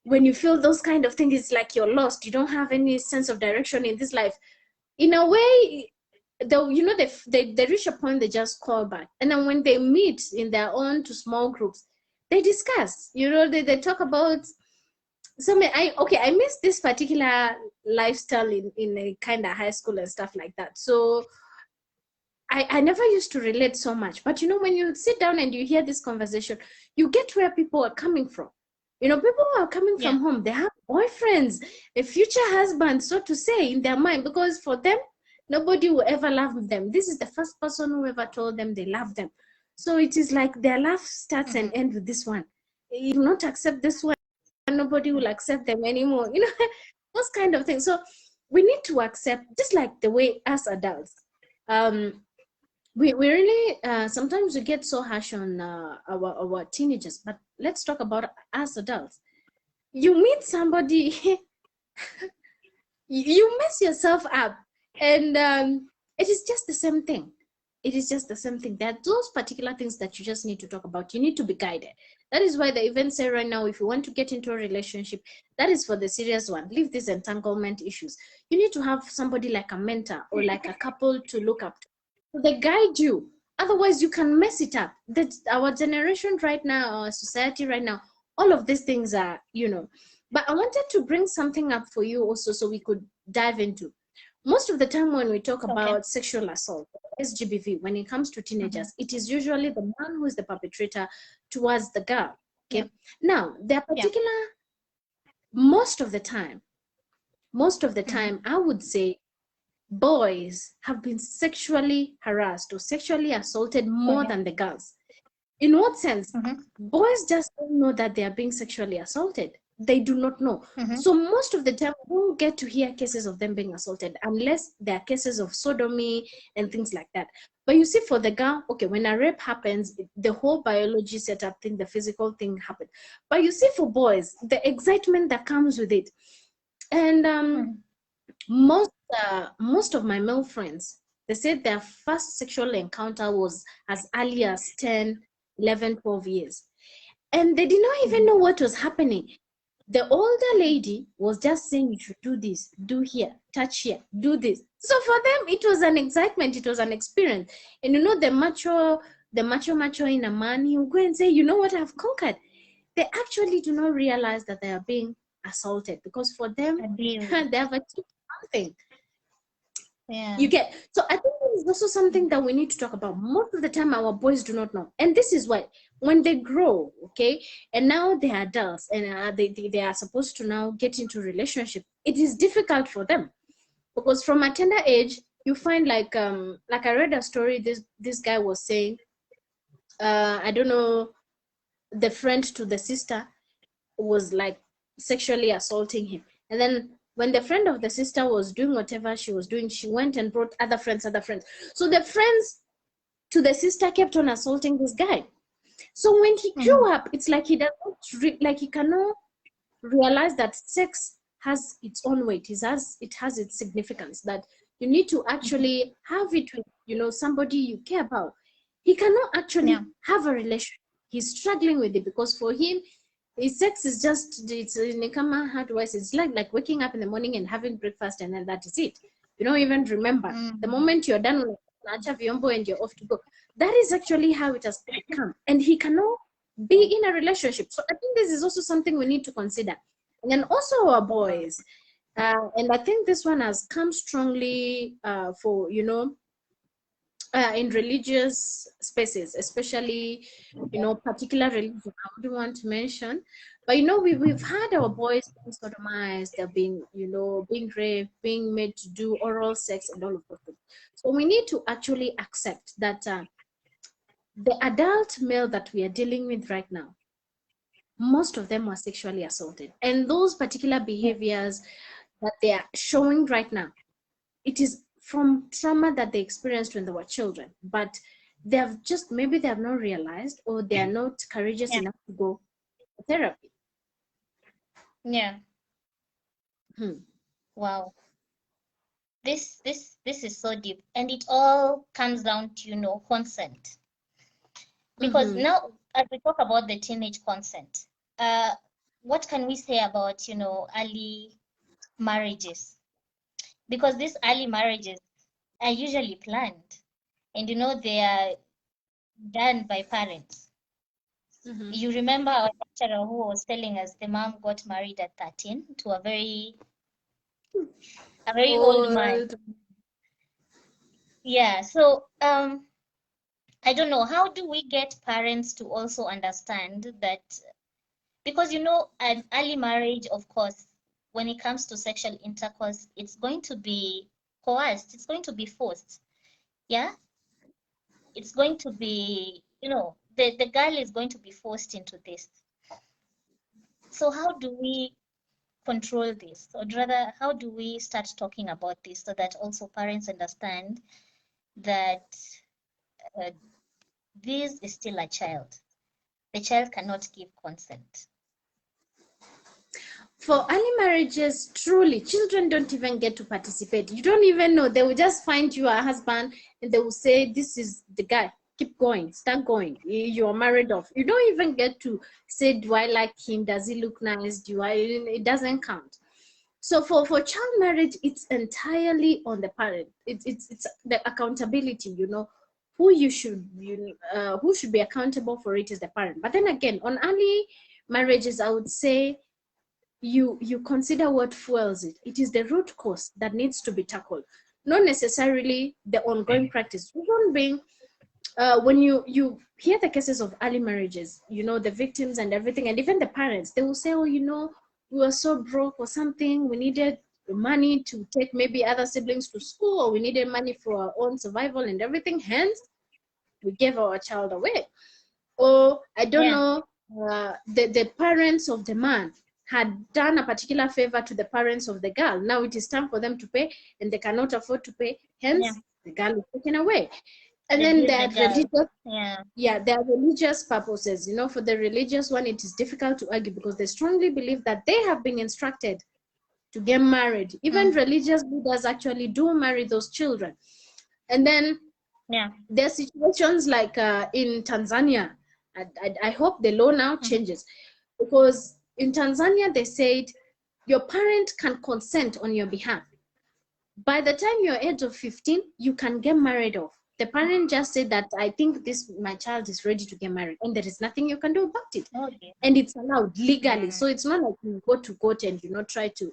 [SPEAKER 2] when you feel those kind of things, it's like you're lost. You don't have any sense of direction in this life. In a way, though, they reach a point, they just call back, and then when they meet in their own to small groups, they discuss. They talk about. So I miss this particular lifestyle in a kind of high school and stuff like that. So I never used to relate so much. But when you sit down and you hear this conversation, you get where people are coming from. People who are coming
[SPEAKER 1] Yeah.
[SPEAKER 2] from home, they have boyfriends, a future husband, so to say, in their mind, because for them, nobody will ever love them. This is the first person who ever told them they love them. So it is like their life starts and ends with this one. You do not accept this one, nobody will accept them anymore. Those kind of things. So we need to accept, just like the way as adults. We really sometimes we get so harsh on our teenagers, but let's talk about us adults. You meet somebody, you mess yourself up, and it is just the same thing. It is just the same thing. There are those particular things that you just need to talk about. You need to be guided. That is why they even say right now, if you want to get into a relationship, that is for the serious one. Leave these entanglement issues. You need to have somebody like a mentor or like a couple to look up to. They guide you. Otherwise, you can mess it up. That our generation right now, our society right now, all of these things are, But I wanted to bring something up for you also, so we could dive into. Most of the time when we talk
[SPEAKER 1] Okay.
[SPEAKER 2] about sexual assault, SGBV, when it comes to teenagers, it is usually the man who is the perpetrator towards the girl. Okay.
[SPEAKER 1] Yeah.
[SPEAKER 2] Now, there are particular, most of the time, I would say boys have been sexually harassed or sexually assaulted more
[SPEAKER 1] Okay.
[SPEAKER 2] than the girls. In what sense?
[SPEAKER 1] Mm-hmm.
[SPEAKER 2] Boys just don't know that they are being sexually assaulted. They do not know.
[SPEAKER 1] Mm-hmm.
[SPEAKER 2] So most of the time, we don't get to hear cases of them being assaulted unless there are cases of sodomy and things like that. But you see, for the girl, okay, when a rape happens, the whole biology setup thing, the physical thing happens. But you see, for boys, the excitement that comes with it. And most of my male friends, they said their first sexual encounter was as early as 10, 11, 12 years, and they did not even know what was happening. The older lady was just saying, you should do this, do here, touch here, do this. So for them, it was an excitement, it was an experience. And the macho in a man, he will go and say, you know what, I've conquered. They actually do not realize that they are being assaulted, because for them,
[SPEAKER 1] Abuse.
[SPEAKER 2] they have achieved something.
[SPEAKER 1] Yeah.
[SPEAKER 2] You get. So I think this is also something that we need to talk about. Most of the time, our boys do not know, and this is why when they grow, okay, and now they are adults, and they are supposed to now get into relationship, it is difficult for them, because from a tender age, you find like I read a story. This guy was saying, I don't know, the friend to the sister was like sexually assaulting him, and then when the friend of the sister was doing whatever she was doing, she went and brought other friends. So the friends to the sister kept on assaulting this guy. So when he grew up, it's like he doesn't like he cannot realize that sex has its own weight. It has its significance, that you need to actually have it with somebody you care about. He cannot actually have a relationship. He's struggling with it, because for him, Sex is just, it's how do I say, it's like waking up in the morning and having breakfast and then that is it. You don't even remember. The moment you're done with Nacha Vyombo and you're off to go. That is actually how it has become. And he cannot be in a relationship. So I think this is also something we need to consider. And then also our boys. And I think this one has come strongly for, you know, in religious spaces, especially, you know, particular religion I wouldn't want to mention. But, you know, we've had our boys being sodomized, they're being, you know, being raped, being made to do oral sex and all of those things. So we need to actually accept that the adult male that we are dealing with right now, most of them were sexually assaulted. And those particular behaviors that they are showing right now, it is from trauma that they experienced when they were children. But they have just, maybe they have not realized, or they are not courageous enough to go to therapy.
[SPEAKER 1] Yeah. Wow. This is so deep, and it all comes down to, you know, consent. Because now, as we talk about the teenage consent, what can we say about, you know, early marriages? Because these early marriages are usually planned, and, you know, they are done by parents. You remember our lecturer who was telling us the mom got married at 13 to a very old man. Yeah, so I don't know, how do we get parents to also understand that, because, you know, an early marriage, of course, when it comes to sexual intercourse, it's going to be coerced, it's going to be forced. Yeah, it's going to be, you know, the girl is going to be forced into this. So how do we control this? Or rather, how do we start talking about this so that also parents understand that this is still a child? The child cannot give consent.
[SPEAKER 2] For early marriages, truly, children don't even get to participate. You don't even know. They will just find you a husband and they will say, this is the guy. Keep going, start going. You're married off. You don't even get to say, do I like him? Does he look nice? It doesn't count. So for child marriage, it's entirely on the parent. It's the accountability, you know, who should be accountable for it is the parent. But then again, on early marriages, I would say you consider what fuels it. It is the root cause that needs to be tackled, not necessarily the ongoing practice. Reason being, when you hear the cases of early marriages, you know, the victims and everything, and even the parents, they will say, oh, you know, we were so broke or something, we needed money to take maybe other siblings to school, or we needed money for our own survival and everything, hence we gave our child away. Or I don't know, the parents of the man had done a particular favor to the parents of the girl. Now it is time for them to pay, and they cannot afford to pay, hence the girl is taken away. And then there are religious, there are religious purposes. You know, for the religious one, it is difficult to argue because they strongly believe that they have been instructed to get married. Even religious leaders actually do marry those children. And then there are situations like in Tanzania. I hope the law now changes, because in Tanzania they said your parent can consent on your behalf. By the time you're age of 15, you can get married off. The parent just said that, I think my child is ready to get married, and there is nothing you can do about it. And it's allowed legally. So it's not like you go to court and, you know, try to,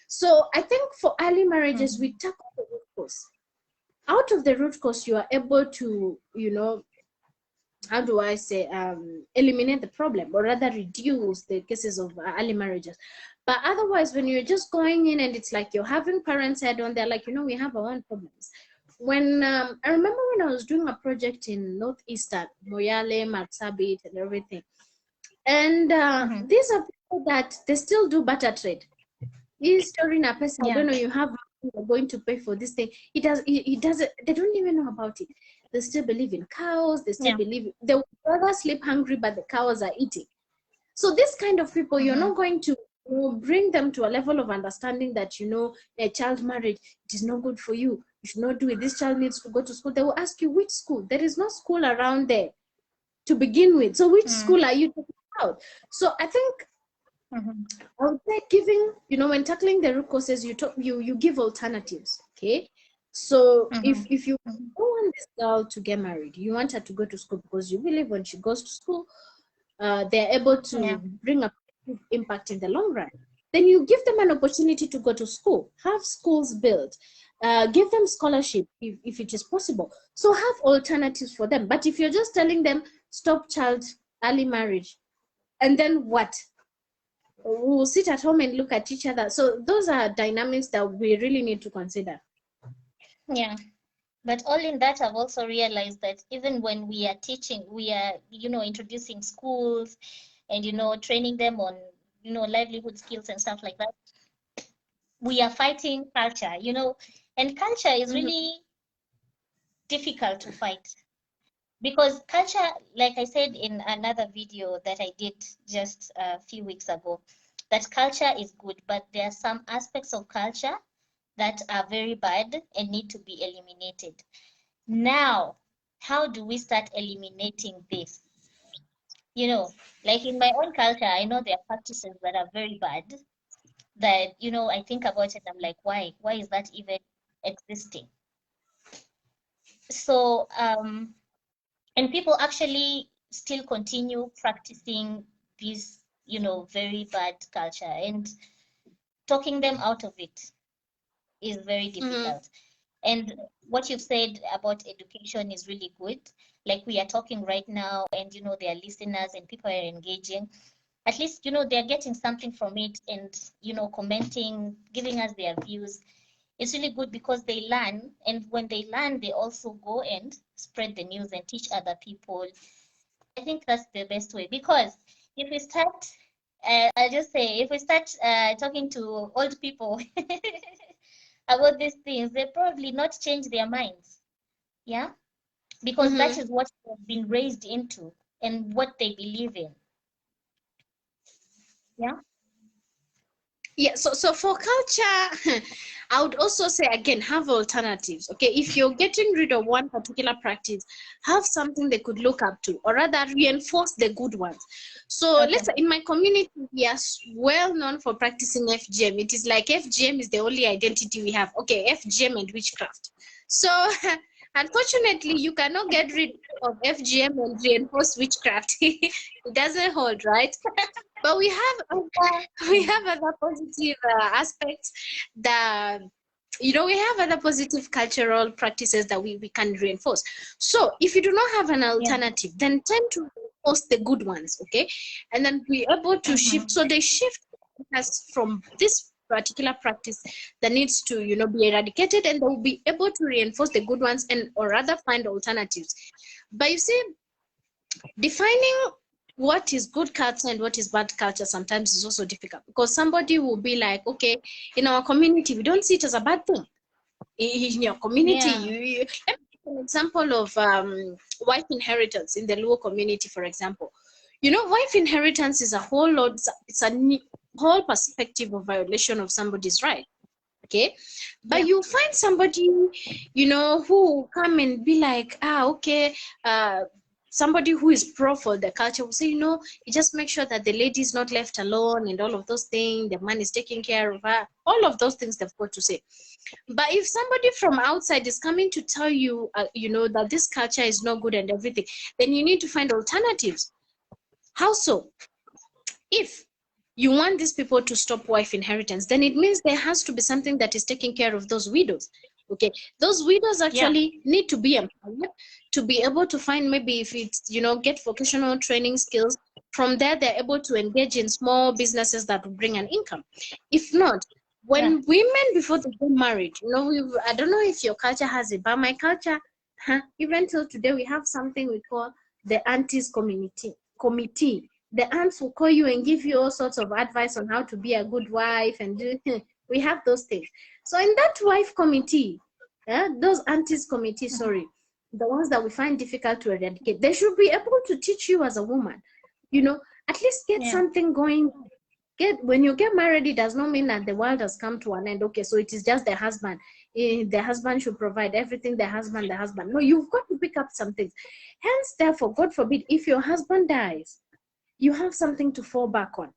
[SPEAKER 2] So I think for early marriages, we tackle the root cause. Out of the root cause, you are able to, you know, how do I say, eliminate the problem, or rather reduce the cases of early marriages. But otherwise, when you're just going in and it's like you're having parents head on, they're like, you know, we have our own problems. When I remember when I was doing a project in Northeastern, Moyale, Marsabit, and everything, and these are people that they still do barter trade. This story in a person, I don't know, you have, you're going to pay for this thing. It doesn't, they don't even know about it. They still believe in cows. They still believe, they would rather sleep hungry, but the cows are eating. So this kind of people, you're not going to, you know, bring them to a level of understanding that, you know, a child marriage, it is not good for you. You should not do it. This child needs to go to school. They will ask you, which school? There is no school around there to begin with. So which school are you talking out. So I think
[SPEAKER 1] Mhm.
[SPEAKER 2] I would say giving, when tackling the root causes, you give alternatives. Okay. So
[SPEAKER 1] Mhm.
[SPEAKER 2] if you
[SPEAKER 1] Mhm.
[SPEAKER 2] don't want this girl to get married, you want her to go to school because you believe when she goes to school, they're able
[SPEAKER 1] Yeah.
[SPEAKER 2] to bring a positive impact in the long run. Then you give them an opportunity to go to school, have schools built, give them scholarship if it is possible. So have alternatives for them. But if you're just telling them stop child early marriage, and then what? We'll sit at home and look at each other. So those are dynamics that we really need to consider.
[SPEAKER 1] Yeah. But all in that, I've also realized that even when we are teaching, we are, introducing schools and, training them on, livelihood skills and stuff like that. We are fighting culture, and culture is
[SPEAKER 2] Mhm.
[SPEAKER 1] really difficult to fight because culture, like I said in another video that I did just a few weeks ago, that culture is good, but there are some aspects of culture that are very bad and need to be eliminated. Now, how do we start eliminating this? Like in my own culture, I know there are practices that are very bad that, I think about it, I'm like, why? Why is that even existing? So, and people actually still continue practicing this, very bad culture, and talking them out of it is very
[SPEAKER 2] Mhm.
[SPEAKER 1] difficult. And what you've said about education is really good. Like we are talking right now, and there are listeners and people are engaging. At least, they're getting something from it and, commenting, giving us their views. It's really good because they learn. And when they learn, they also go and spread the news and teach other people. I think that's the best way because if we start, I'll just say, if we start talking to old people about these things, they probably not change their minds. Yeah, because that
[SPEAKER 2] Mhm.
[SPEAKER 1] is what they've been raised into and what they believe in. Yeah.
[SPEAKER 2] Yeah, so for culture, I would also say again, have alternatives. Okay, if you're getting rid of one particular practice, have something they could look up to, or rather reinforce the good ones. So
[SPEAKER 1] Okay.
[SPEAKER 2] let's say in my community, we are well known for practicing FGM. It is like FGM is the only identity we have. Okay, FGM and witchcraft. So unfortunately, you cannot get rid of FGM and reinforce witchcraft. It doesn't hold, right? But we have other positive aspects that we have other positive cultural practices that we can reinforce. So if you do not have an
[SPEAKER 1] Yeah.
[SPEAKER 2] alternative, then tend to reinforce the good ones, okay? And then be able to shift.
[SPEAKER 1] Mm-hmm.
[SPEAKER 2] So they shift us from this particular practice that needs to be eradicated, and they will be able to reinforce the good ones and or rather find alternatives. But you see, defining what is good culture and what is bad culture sometimes is also difficult because somebody will be like, okay, in our community we don't see it as a bad thing. In your community,
[SPEAKER 1] Yeah.
[SPEAKER 2] let me give an example of wife inheritance in the Luo community, for example. Wife inheritance is a whole lot. It's a whole perspective of violation of somebody's right. Okay, but
[SPEAKER 1] Yeah.
[SPEAKER 2] you find somebody who come and be like, okay, somebody who is pro for the culture will say, you just make sure that the lady is not left alone and all of those things, the man is taking care of her, all of those things they've got to say. But if somebody from outside is coming to tell you that this culture is not good and everything, then you need to find alternatives. How so? If you want these people to stop wife inheritance, then it means there has to be something that is taking care of those widows. Okay, those widows
[SPEAKER 1] Yeah.
[SPEAKER 2] actually need to be empowered to be able to find, maybe if it's get vocational training skills. From there, they're able to engage in small businesses that will bring an income. If not,
[SPEAKER 1] Yeah.
[SPEAKER 2] when women before they get married, I don't know if your culture has it, but my culture, even till today, we have something we call the aunties committee. The aunts will call you and give you all sorts of advice on how to be a good wife and do we have those things. So in that wife committee, those aunties committee, sorry, the ones that we find difficult to eradicate, they should be able to teach you as a woman, at least get
[SPEAKER 1] Yeah.
[SPEAKER 2] something going. When you get married, it does not mean that the world has come to an end. Okay, so it is just the husband. The husband should provide everything. The husband. No, you've got to pick up some things. Hence, therefore, God forbid, if your husband dies, you have something to fall back on.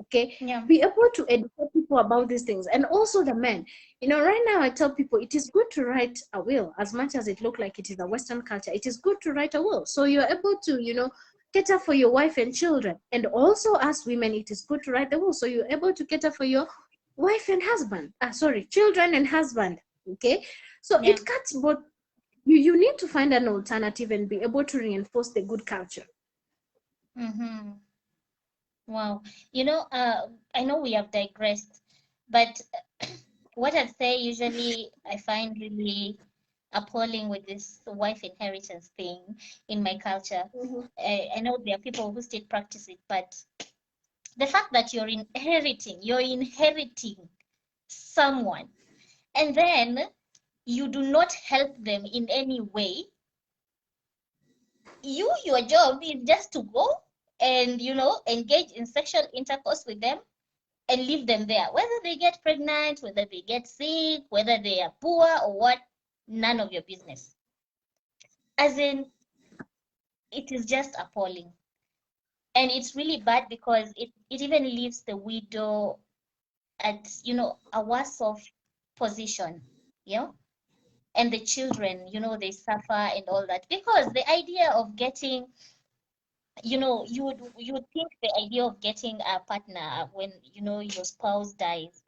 [SPEAKER 2] Okay,
[SPEAKER 1] Yeah.
[SPEAKER 2] be able to educate people about these things. And also the men, right now I tell people it is good to write a will. As much as it looks like it is a Western culture, it is good to write a will, so you're able to cater for your wife and children. And also as women, it is good to write the will, so you're able to cater for your wife and husband, children and husband. Okay, so
[SPEAKER 1] Yeah.
[SPEAKER 2] it cuts both. You need to find an alternative and be able to reinforce the good culture.
[SPEAKER 1] Mm-hmm. Wow. I know we have digressed, but what I'd say usually I find really appalling with this wife inheritance thing in my culture. I know there are people who still practice it, but the fact that you're inheriting someone, and then you do not help them in any way. Your job is just to go and engage in sexual intercourse with them and leave them there. Whether they get pregnant, whether they get sick, whether they are poor or what, none of your business. As in, it is just appalling. And it's really bad because it even leaves the widow at, a worse off position, and the children, they suffer and all that. Because the idea of getting, you would think the idea of getting a partner when, your spouse dies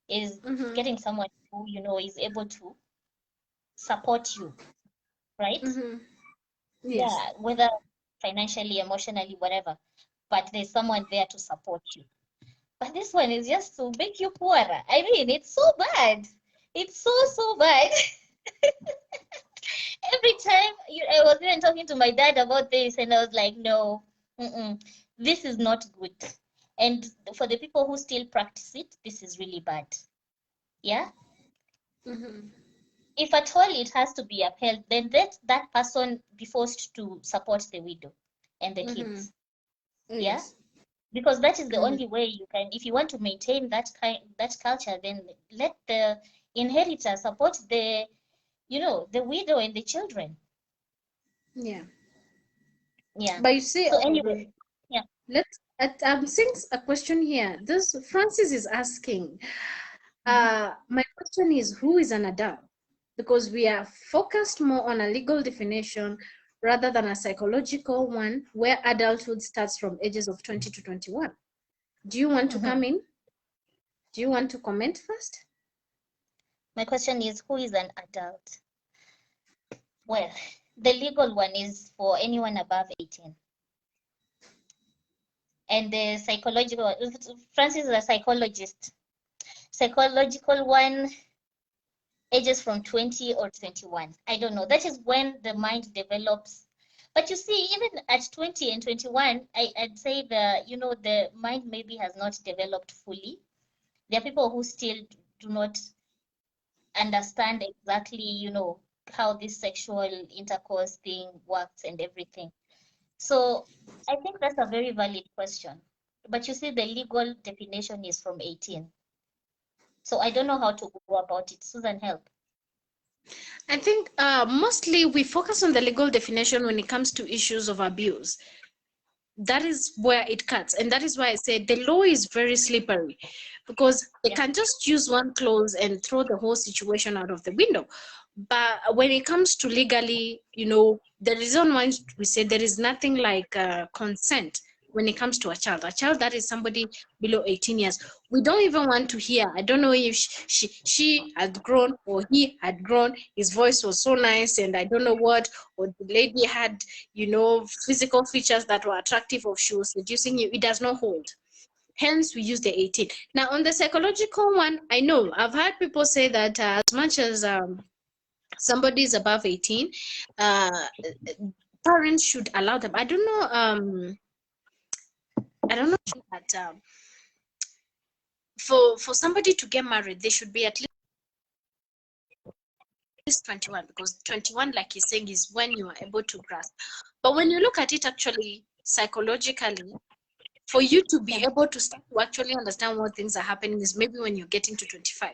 [SPEAKER 1] is getting someone who, is able to support you, right?
[SPEAKER 2] Yes.
[SPEAKER 1] Yeah, whether financially, emotionally, whatever. But there's someone there to support you. But this one is just to make you poorer. I mean, it's so bad. It's so bad. Every time I was even talking to my dad about this, and I was like, no, this is not good. And for the people who still practice it, this is really bad. Yeah. If at all it has to be upheld, then let that person be forced to support the widow and the kids. Yeah.
[SPEAKER 2] Yes.
[SPEAKER 1] Because that is the only way you can, if you want to maintain that culture, then let the inheritor support the widow and the children.
[SPEAKER 2] Yeah.
[SPEAKER 1] Yeah.
[SPEAKER 2] But you see,
[SPEAKER 1] So anyway, yeah.
[SPEAKER 2] I'm seeing a question here. This Francis is asking. My question is, who is an adult? Because we are focused more on a legal definition rather than a psychological one, where adulthood starts from ages of 20 to 21. Do you want to come in? Do you want to comment first?
[SPEAKER 1] My question is, who is an adult? Well, the legal one is for anyone above 18. And the psychological, Francis is a psychologist. Psychological one, ages from 20 or 21. I don't know. That is when the mind develops. But you see, even at 20 and 21, I'd say the mind maybe has not developed fully. There are people who still do not understand exactly, how this sexual intercourse thing works and everything. So I think that's a very valid question. But you see, the legal definition is from 18. So I don't know how to go about it. Susan, help.
[SPEAKER 2] I think mostly we focus on the legal definition when it comes to issues of abuse. That is where it cuts. And that is why I said the law is very slippery, because they can just use one clause and throw the whole situation out of the window. But when it comes to legally, the reason why we say there is nothing like consent when it comes to a child that is somebody below 18 years. We don't even want to hear. I don't know if she had grown or he had grown. His voice was so nice, and I don't know what, or the lady had, physical features that were attractive, or she was seducing you. It does not hold. Hence, we use the 18. Now, on the psychological one, I know I've heard people say that as much as somebody is above 18, parents should allow them. I don't know that for somebody to get married, they should be at least 21, because 21, like he's saying, is when you are able to grasp. But when you look at it actually psychologically, for you to be able to start to actually understand what things are happening is maybe when you're getting to 25.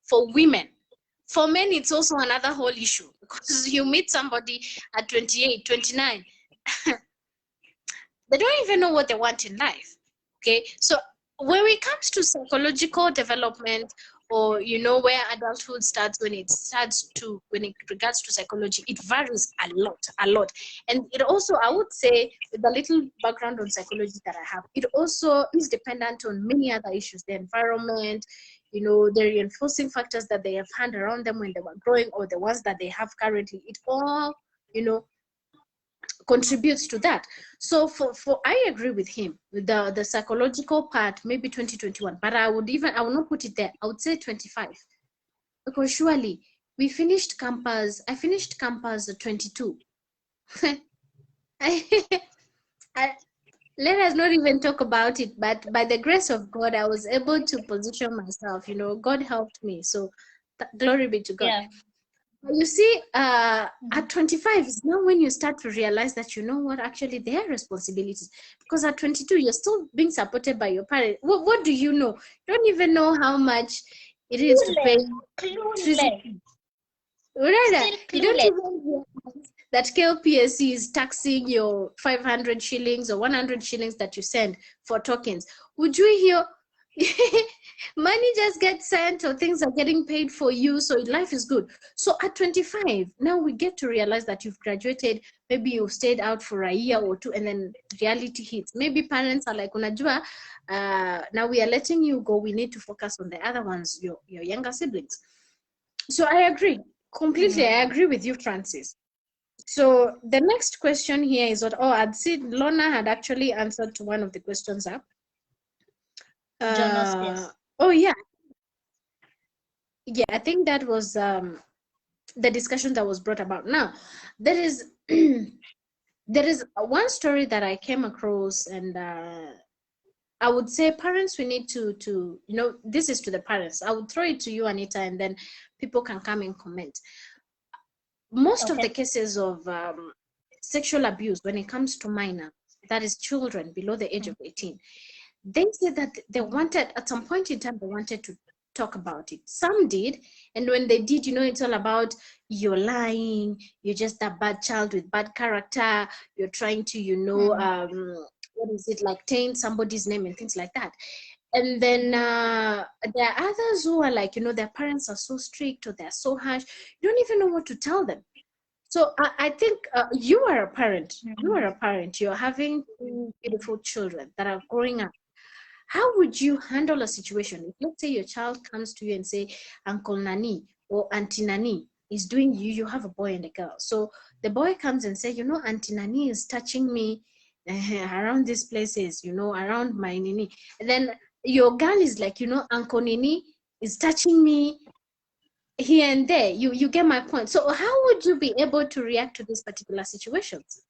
[SPEAKER 2] For women. For men, it's also another whole issue, because you meet somebody at 28, 29. They don't even know what they want in life. Okay, so when it comes to psychological development, or where adulthood starts, when it regards to psychology, it varies a lot. And it also, I would say, with the little background on psychology that I have, it also is dependent on many other issues: the environment, the reinforcing factors that they have had around them when they were growing, or the ones that they have currently. It all contributes to that. So for I agree with him with the psychological part, maybe 2021, but I will not put it there. I would say 25, because surely I finished campus at 22. Let us not even talk about it, but by the grace of God, I was able to position myself. God helped me, so glory be to God.
[SPEAKER 1] Yeah.
[SPEAKER 2] You see, at 25 is now when you start to realize that, what, actually they are responsibilities. Because at 22, you're still being supported by your parents. What do you know? You don't even know how much it is to pay electricity. You don't even realize that KLPSC is taxing your 500 shillings or 100 shillings that you send for tokens. Would you hear money just gets sent, or things are getting paid for you, so life is good? So at 25, now we get to realize that you've graduated, maybe you've stayed out for a year or two, and then reality hits. Maybe parents are like, unajua, now we are letting you go, we need to focus on the other ones, your younger siblings. So I agree completely. I agree with you, Francis. So the next question here is what, I'd seen Lorna had actually answered to one of the questions up.
[SPEAKER 1] Yes.
[SPEAKER 2] Oh yeah, I think that was the discussion that was brought about. Now there is there is one story that I came across, and I would say, parents, we need to this is to the parents. I would throw it to you, Anita, and then people can come and comment. Most of the cases of sexual abuse, when it comes to minor, that is children below the age of 18, they said that they wanted, at some point in time, they wanted to talk about it. Some did, and when they did, it's all about, you're lying, you're just a bad child with bad character, you're trying to what is it, like, taint somebody's name and things like that. And then there are others who are like, their parents are so strict, or they're so harsh, you don't even know what to tell them. So I think you are a parent. You are a parent. You're having two beautiful children that are growing up. How would you handle a situation if, let's say, your child comes to you and say, Uncle Nani or Auntie Nani is doing you? You have a boy and a girl. So the boy comes and say, Auntie Nani is touching me around these places, around my Nini. And then your girl is like, Uncle Nini is touching me here and there. You get my point. So how would you be able to react to these particular situations?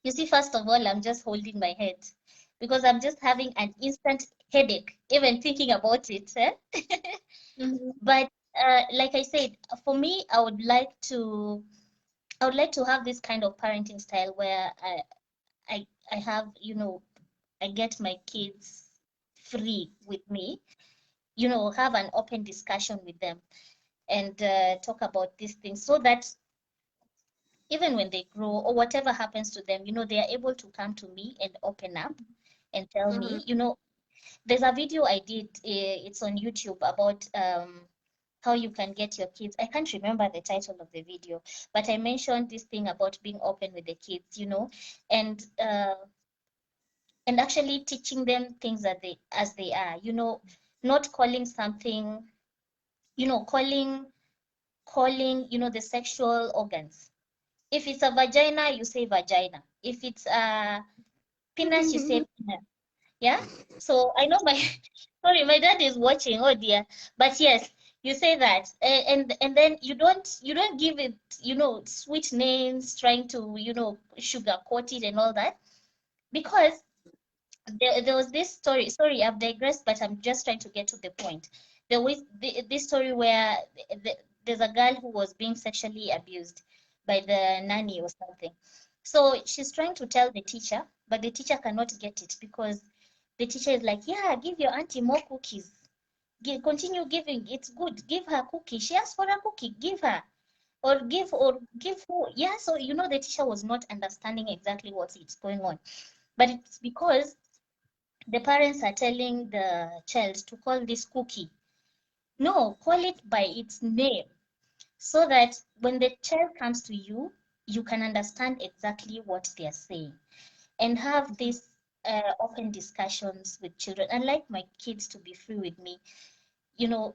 [SPEAKER 1] You see, first of all, I'm just holding my head because I'm just having an instant headache, even thinking about it. But like I said, for me, I would like to have this kind of parenting style where I have, I get my kids free with me, have an open discussion with them and talk about these things, so that even when they grow or whatever happens to them, they are able to come to me and open up and tell me, there's a video I did, it's on YouTube, about how you can get your kids. I can't remember the title of the video, but I mentioned this thing about being open with the kids, and actually teaching them things that as they are, not calling something, calling, the sexual organs. If it's a vagina, you say vagina. If it's a penis, you say penis. Yeah. So I know sorry, my dad is watching. Oh dear. But yes, you say that, and then you don't give it, sweet names, trying to, sugarcoat it and all that, because there was this story. Sorry, I've digressed, but I'm just trying to get to the point. There was this story where there's a girl who was being sexually abused by the nanny or something. So she's trying to tell the teacher, but the teacher cannot get it, because the teacher is like, yeah, give your auntie more cookies. Continue giving. It's good. Give her cookie. She asked for a cookie. Give her. Or give who? Yeah, so the teacher was not understanding exactly what's going on. But it's because the parents are telling the child to call this cookie. No, call it by its name, so that when the child comes to you, you can understand exactly what they're saying and have these open discussions with children. I like my kids to be free with me. You know,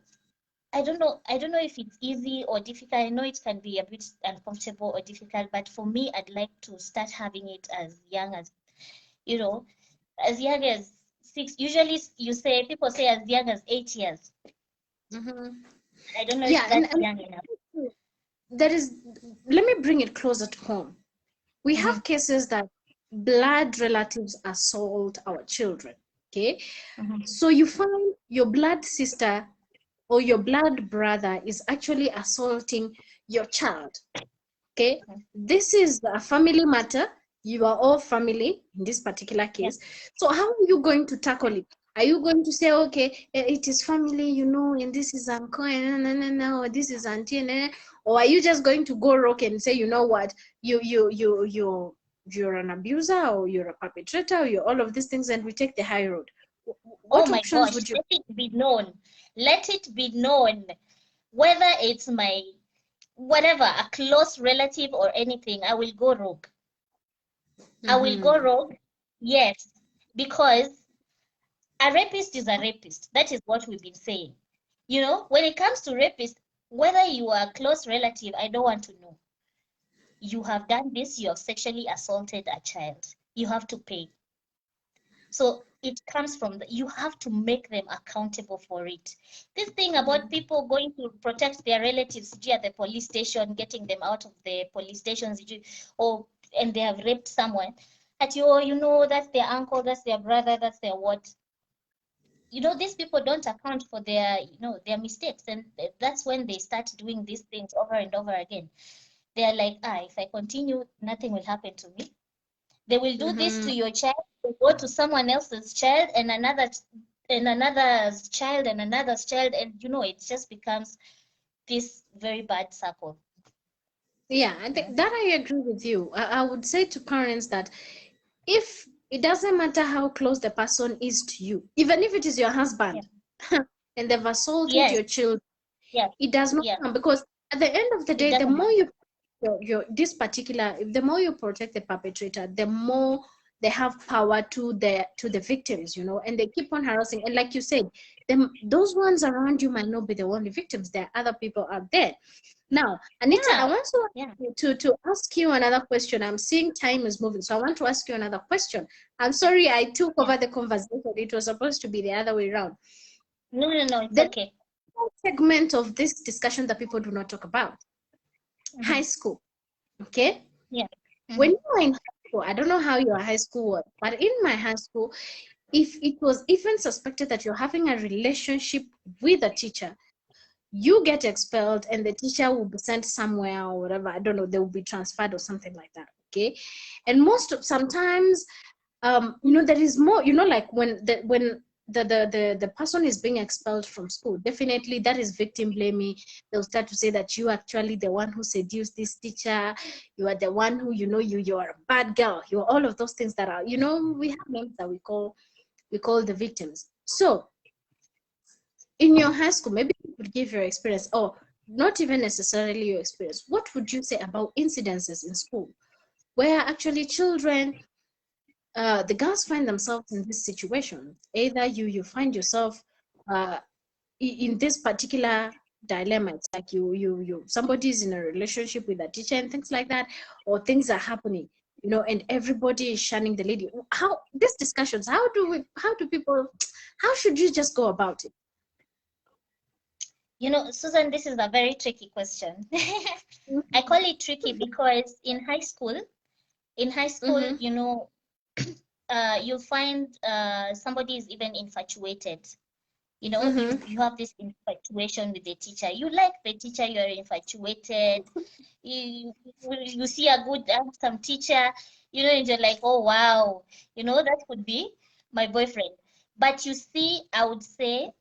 [SPEAKER 1] I don't know if it's easy or difficult. I know it can be a bit uncomfortable or difficult, but for me, I'd like to start having it as young as, you know, as young as 6. Usually people say as young as 8 years. I don't know if
[SPEAKER 2] Yeah,
[SPEAKER 1] that's young enough.
[SPEAKER 2] there is, let me bring it closer to home. We have cases that blood relatives assault our children. Okay. So you find your blood sister or your blood brother is actually assaulting your child. Okay. This is a family matter. You are all family in this particular case. So how are you going to tackle it? Are you going to say, okay, it is family, you know, and this is uncle, or this is auntie, or are you just going to go rock and say, you know what, you're an abuser, or you're a perpetrator, or you're all of these things, and we take the high road?
[SPEAKER 1] Oh
[SPEAKER 2] What
[SPEAKER 1] my
[SPEAKER 2] options
[SPEAKER 1] gosh,
[SPEAKER 2] would you?
[SPEAKER 1] let it be known. Let it be known. Whether it's my, whatever, a close relative or anything, I will go rogue. I will go rogue, yes, because a rapist is a rapist. That is what we've been saying. You know, when it comes to rapists, whether you are a close relative, I don't want to know. You have done this, you have sexually assaulted a child. You have to pay. So it comes from you have to make them accountable for it. This thing about people going to protect their relatives at the police station, getting them out of the police stations, or and they have raped someone, at you know, that's their uncle, that's their brother, that's their what. You know, these people don't account for their, their mistakes, and that's when they start doing these things over and over again. They're like, if I continue, nothing will happen to me. They will do this to your child, they go to someone else's child, and another's child, and another's child, and it just becomes this very bad circle.
[SPEAKER 2] Yeah, I think that I agree with you. I would say to parents that if it doesn't matter how close the person is to you, even if it is your husband, and they've assaulted your children, it does not come, because at the end of the day, the more you the more you protect the perpetrator, the more they have power to the victims, and they keep on harassing. And like you said, those ones around you might not be the only victims. There are other people out there. Now, Anita, I want to ask you another question. I'm seeing time is moving, so I want to ask you another question. I'm sorry I took over the conversation. It was supposed to be the other way around.
[SPEAKER 1] No, it's okay.
[SPEAKER 2] Segment of this discussion that people do not talk about. High school, okay?
[SPEAKER 1] Yeah.
[SPEAKER 2] When you were in high school, I don't know how your high school was, but in my high school, if it was even suspected that you're having a relationship with a teacher, you get expelled and the teacher will be sent somewhere or whatever. I don't know, they will be transferred or something like that, okay? And sometimes, there is more, like when the person is being expelled from school, definitely that is victim blaming. They'll start to say that you actually the one who seduced this teacher, you are the one who, you are a bad girl, you're all of those things that are, we have names that we call the victims. So in your high school, maybe you could give your experience, or not even necessarily your experience. What would you say about incidences in school where actually children, the girls find themselves in this situation? Either you find yourself in this particular dilemma. It's like somebody's in a relationship with a teacher and things like that, or things are happening, and everybody is shunning the lady. How these discussions? How should you just go about it?
[SPEAKER 1] Susan, this is a very tricky question. I call it tricky because in high school, you'll find somebody is even infatuated. You have this infatuation with the teacher. You like the teacher, you're infatuated. You see a good, handsome teacher, and you're like, oh, wow, that could be my boyfriend. But you see, I would say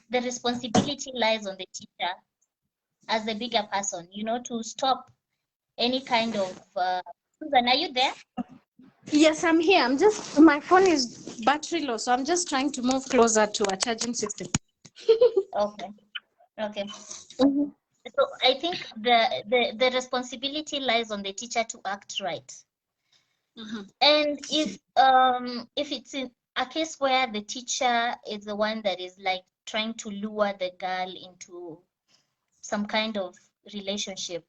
[SPEAKER 1] the responsibility lies on the teacher as the bigger person, to stop any kind of, Susan, are you there?
[SPEAKER 2] Yes, I'm here. My phone is battery low, so I'm just trying to move closer to a charging system.
[SPEAKER 1] Okay. Okay.
[SPEAKER 2] Mhm.
[SPEAKER 1] So I think the responsibility lies on the teacher to act right.
[SPEAKER 2] Mhm.
[SPEAKER 1] And if it's in a case where the teacher is the one that is like trying to lure the girl into some kind of relationship,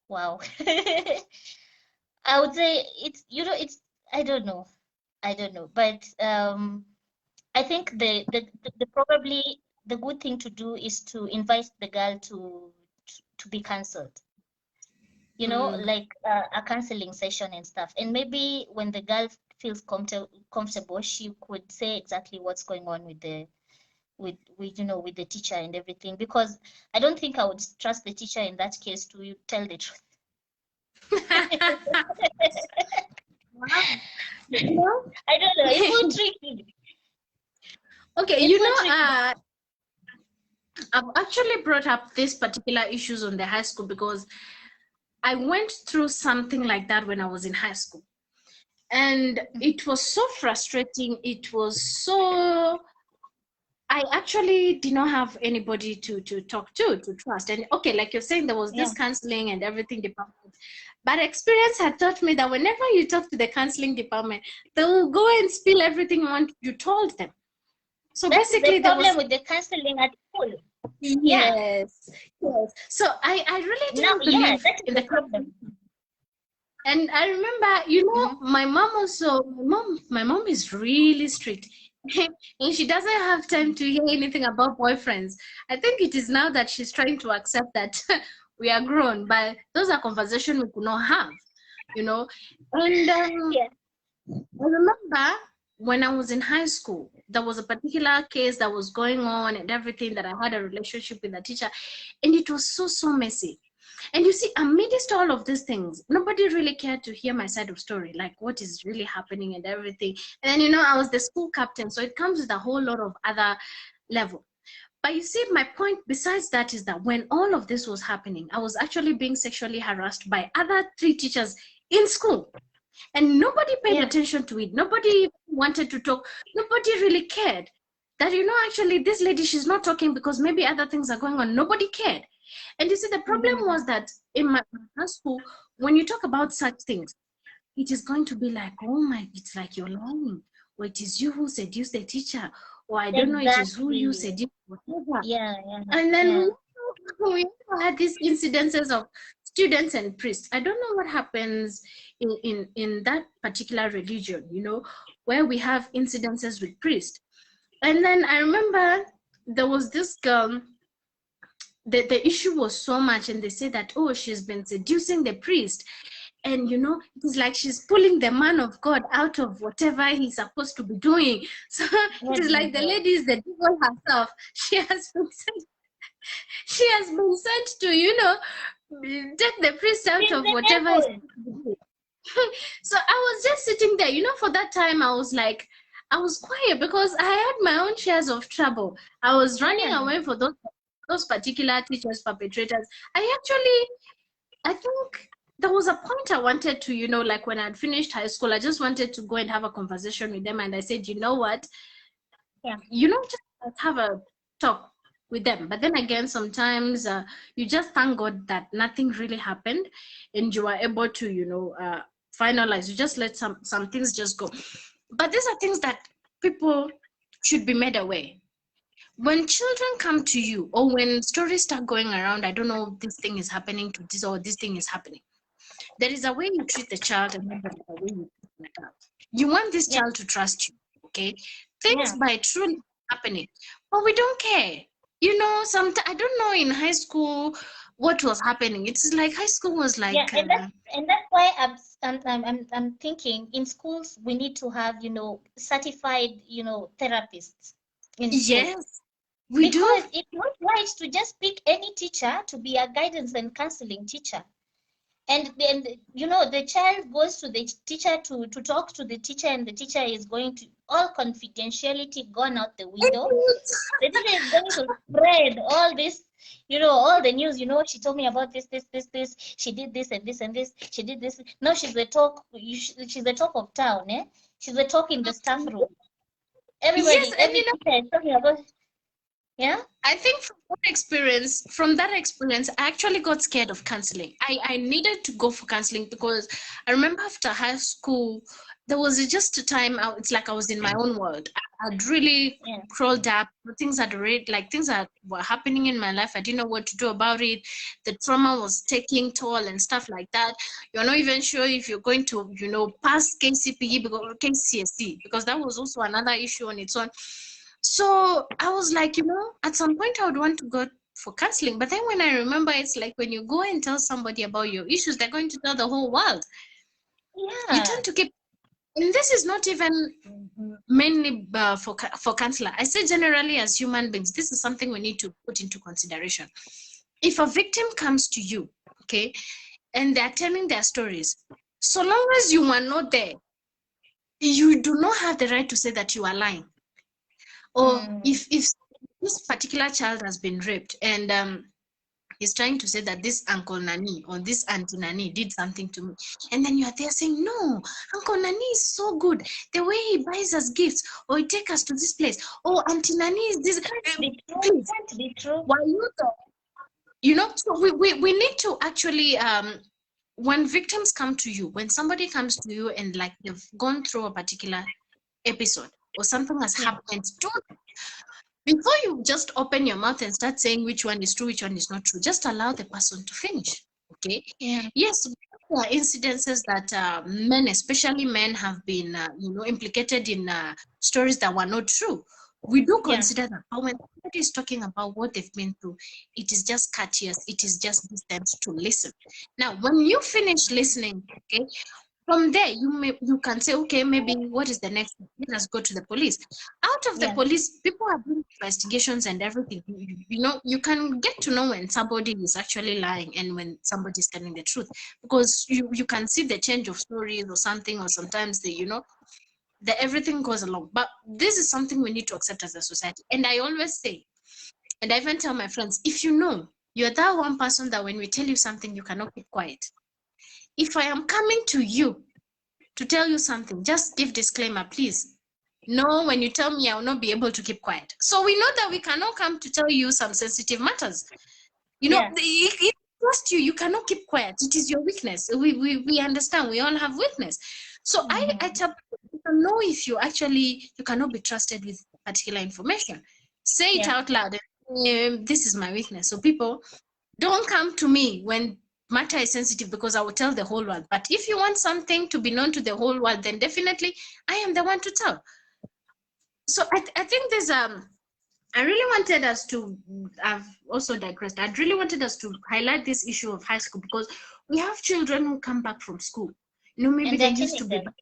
[SPEAKER 1] wow. I would say it's, it's, I don't know. I don't know. But I think the probably the good thing to do is to invite the girl to be cancelled.
[SPEAKER 2] Mm.
[SPEAKER 1] Like a counseling session and stuff. And maybe when the girl feels comfortable, she could say exactly what's going on with with the teacher and everything. Because I don't think I would trust the teacher in that case to tell the truth.
[SPEAKER 2] Wow. You know?
[SPEAKER 1] I don't know. It's so tricky.
[SPEAKER 2] Okay,
[SPEAKER 1] It's so tricky.
[SPEAKER 2] I've actually brought up these particular issues on the high school because I went through something like that when I was in high school. And it was so frustrating. It was so, I actually did not have anybody to talk to trust. And okay, like you're saying, there was
[SPEAKER 1] Yeah.
[SPEAKER 2] this counseling and everything department. But experience had taught me that whenever you talk to the counseling department, they will go and spill everything you told them. So
[SPEAKER 1] That is the
[SPEAKER 2] basically, there was
[SPEAKER 1] problem with the counseling at school. Yeah.
[SPEAKER 2] yes, yes. So I really
[SPEAKER 1] Now,
[SPEAKER 2] didn't
[SPEAKER 1] yeah,
[SPEAKER 2] believe
[SPEAKER 1] that is
[SPEAKER 2] in
[SPEAKER 1] the
[SPEAKER 2] the
[SPEAKER 1] problem.
[SPEAKER 2] and I remember, my mom also, my mom is really strict. And she doesn't have time to hear anything about boyfriends. I think it is now that she's trying to accept that we are grown, but those are conversations we could not have, you know. And
[SPEAKER 1] Yeah.
[SPEAKER 2] I remember when I was in high school, there was a particular case that was going on and everything that I had a relationship with a teacher, and it was so messy. And you see, amidst all of these things, nobody really cared to hear my side of story, like what is really happening and everything. And then, I was the school captain, so it comes with a whole lot of other level. But you see, my point besides that is that when all of this was happening, I was actually being sexually harassed by other three teachers in school. And nobody paid
[SPEAKER 1] Yeah.
[SPEAKER 2] attention to it. Nobody wanted to talk. Nobody really cared. That, actually, this lady, she's not talking because maybe other things are going on. Nobody cared. And you see, the problem
[SPEAKER 1] Mhm.
[SPEAKER 2] was that in my high school, when you talk about such things, it is going to be like, oh my, it's like you're lying. Or it is you who seduced the teacher. Or I don't know, it is who you
[SPEAKER 1] Exactly.
[SPEAKER 2] seduced, whatever.
[SPEAKER 1] Yeah, yeah,
[SPEAKER 2] And then
[SPEAKER 1] yeah.
[SPEAKER 2] we had these incidences of students and priests. I don't know what happens in that particular religion, where we have incidences with priests. And then I remember there was this girl, the issue was so much, and they said that, oh, she's been seducing the priest. And it is like she's pulling the man of God out of whatever he's supposed to be doing. So
[SPEAKER 1] Oh
[SPEAKER 2] it is
[SPEAKER 1] my
[SPEAKER 2] like the
[SPEAKER 1] God.
[SPEAKER 2] lady is the devil herself. She has been sent to, take the priest out
[SPEAKER 1] She's
[SPEAKER 2] of
[SPEAKER 1] the
[SPEAKER 2] whatever he's
[SPEAKER 1] devil.
[SPEAKER 2] supposed to be doing. So I was just sitting there, for that time I was like, I was quiet because I had my own shares of trouble. I was running
[SPEAKER 1] Yeah.
[SPEAKER 2] away for those particular teachers, perpetrators. I think there was a point I wanted to, like when I'd finished high school, I just wanted to go and have a conversation with them. And I said, you know what?
[SPEAKER 1] Yeah.
[SPEAKER 2] Just have a talk with them. But then again, sometimes you just thank God that nothing really happened and you are able to, finalize. You just let some things just go. But these are things that people should be made aware. When children come to you or when stories start going around, I don't know, this thing is happening to this or this thing is happening. There is a way you treat the child and then there is a way you treat the child. You want this
[SPEAKER 1] Yeah.
[SPEAKER 2] child to trust you, okay? Things
[SPEAKER 1] Yeah.
[SPEAKER 2] by truly happening, but we don't care. Sometimes I don't know in high school what was happening. It's like high school was
[SPEAKER 1] Yeah.
[SPEAKER 2] like,
[SPEAKER 1] And that's why I'm thinking in schools we need to have, certified, therapists in school.
[SPEAKER 2] yes, we do.
[SPEAKER 1] Because it's not right to just pick any teacher to be a guidance and counseling teacher. And then, you know, the child goes to the teacher to talk to the teacher, and the teacher is going to, all confidentiality gone out the window. The teacher is going to spread all this, you know, all the news. You know, she told me about this. She did this and this and this. She did this. Now she's the talk. She's the talk of town. Eh? She's the talk in the staff room.
[SPEAKER 2] Yes,
[SPEAKER 1] Everybody,
[SPEAKER 2] and
[SPEAKER 1] every teacher is talking about. Yeah.
[SPEAKER 2] I think from that experience, I actually got scared of counseling. I needed to go for counseling because I remember after high school, there was just a time it's like I was in my own world. I'd really
[SPEAKER 1] Yeah.
[SPEAKER 2] crawled up, things had already, like things that were happening in my life. I didn't know what to do about it. The trauma was taking toll and stuff like that. You're not even sure if you're going to, you know, pass KCPE or KCSE, because that was also another issue on its own. So I was like, you know, at some point I would want to go for counseling. But then when I remember, it's like when you go and tell somebody about your issues, they're going to tell the whole world. You
[SPEAKER 1] Yeah.
[SPEAKER 2] tend to keep, and this is not even mainly for counselor. I say generally as human beings, this is something we need to put into consideration. If a victim comes to you, okay, and they're telling their stories, so long as you are not there, you do not have the right to say that you are lying. Or if this particular child has been raped and he's trying to say that this Uncle Nani or this Auntie Nani did something to me, and then you are there saying, no, Uncle Nani is so good, the way he buys us gifts or he take us to this place, or Auntie Nani is this, please,
[SPEAKER 1] Can't be true.
[SPEAKER 2] why you there? You know, so we need to actually when victims come to you, when somebody comes to you and like they've gone through a particular episode or something has
[SPEAKER 1] Yeah.
[SPEAKER 2] happened to them, before you just open your mouth and start saying which one is true, which one is not true, just allow the person to finish. Okay.
[SPEAKER 1] Yeah.
[SPEAKER 2] Yes, there are incidences that men, especially men, have been you know, implicated in stories that were not true. We do
[SPEAKER 1] Yeah.
[SPEAKER 2] consider that, but when somebody is talking about what they've been through, it is just courteous, it is just decent to listen. Now when you finish listening, okay, from there you can say, okay, maybe what is the next step? Let us go to the police. Out of the
[SPEAKER 1] Yeah.
[SPEAKER 2] police, people are doing investigations and everything. You know, you can get to know when somebody is actually lying and when somebody is telling the truth, because you can see the change of stories or something, or sometimes the, you know, the everything goes along. But this is something we need to accept as a society. And I always say, and I even tell my friends, if you know you're that one person that when we tell you something you cannot keep quiet, if I am coming to you to tell you something, just give disclaimer, please. No, when you tell me, I will not be able to keep quiet. So we know that we cannot come to tell you some sensitive matters. You know,
[SPEAKER 1] Yeah.
[SPEAKER 2] if you trust you, you cannot keep quiet. It is your weakness. We understand. We all have weakness. So I tell people, you know, if you actually, you cannot be trusted with particular information, say it
[SPEAKER 1] Yeah.
[SPEAKER 2] out loud. This is my weakness. So people, don't come to me when matter is sensitive, because I will tell the whole world. But if you want something to be known to the whole world, then definitely I am the one to tell. So I think there's I really wanted us to, I've also digressed. I'd really wanted us to highlight this issue of high school, because we have children who come back from school. You know, maybe
[SPEAKER 1] And
[SPEAKER 2] they
[SPEAKER 1] they're
[SPEAKER 2] used to be,
[SPEAKER 1] teenagers.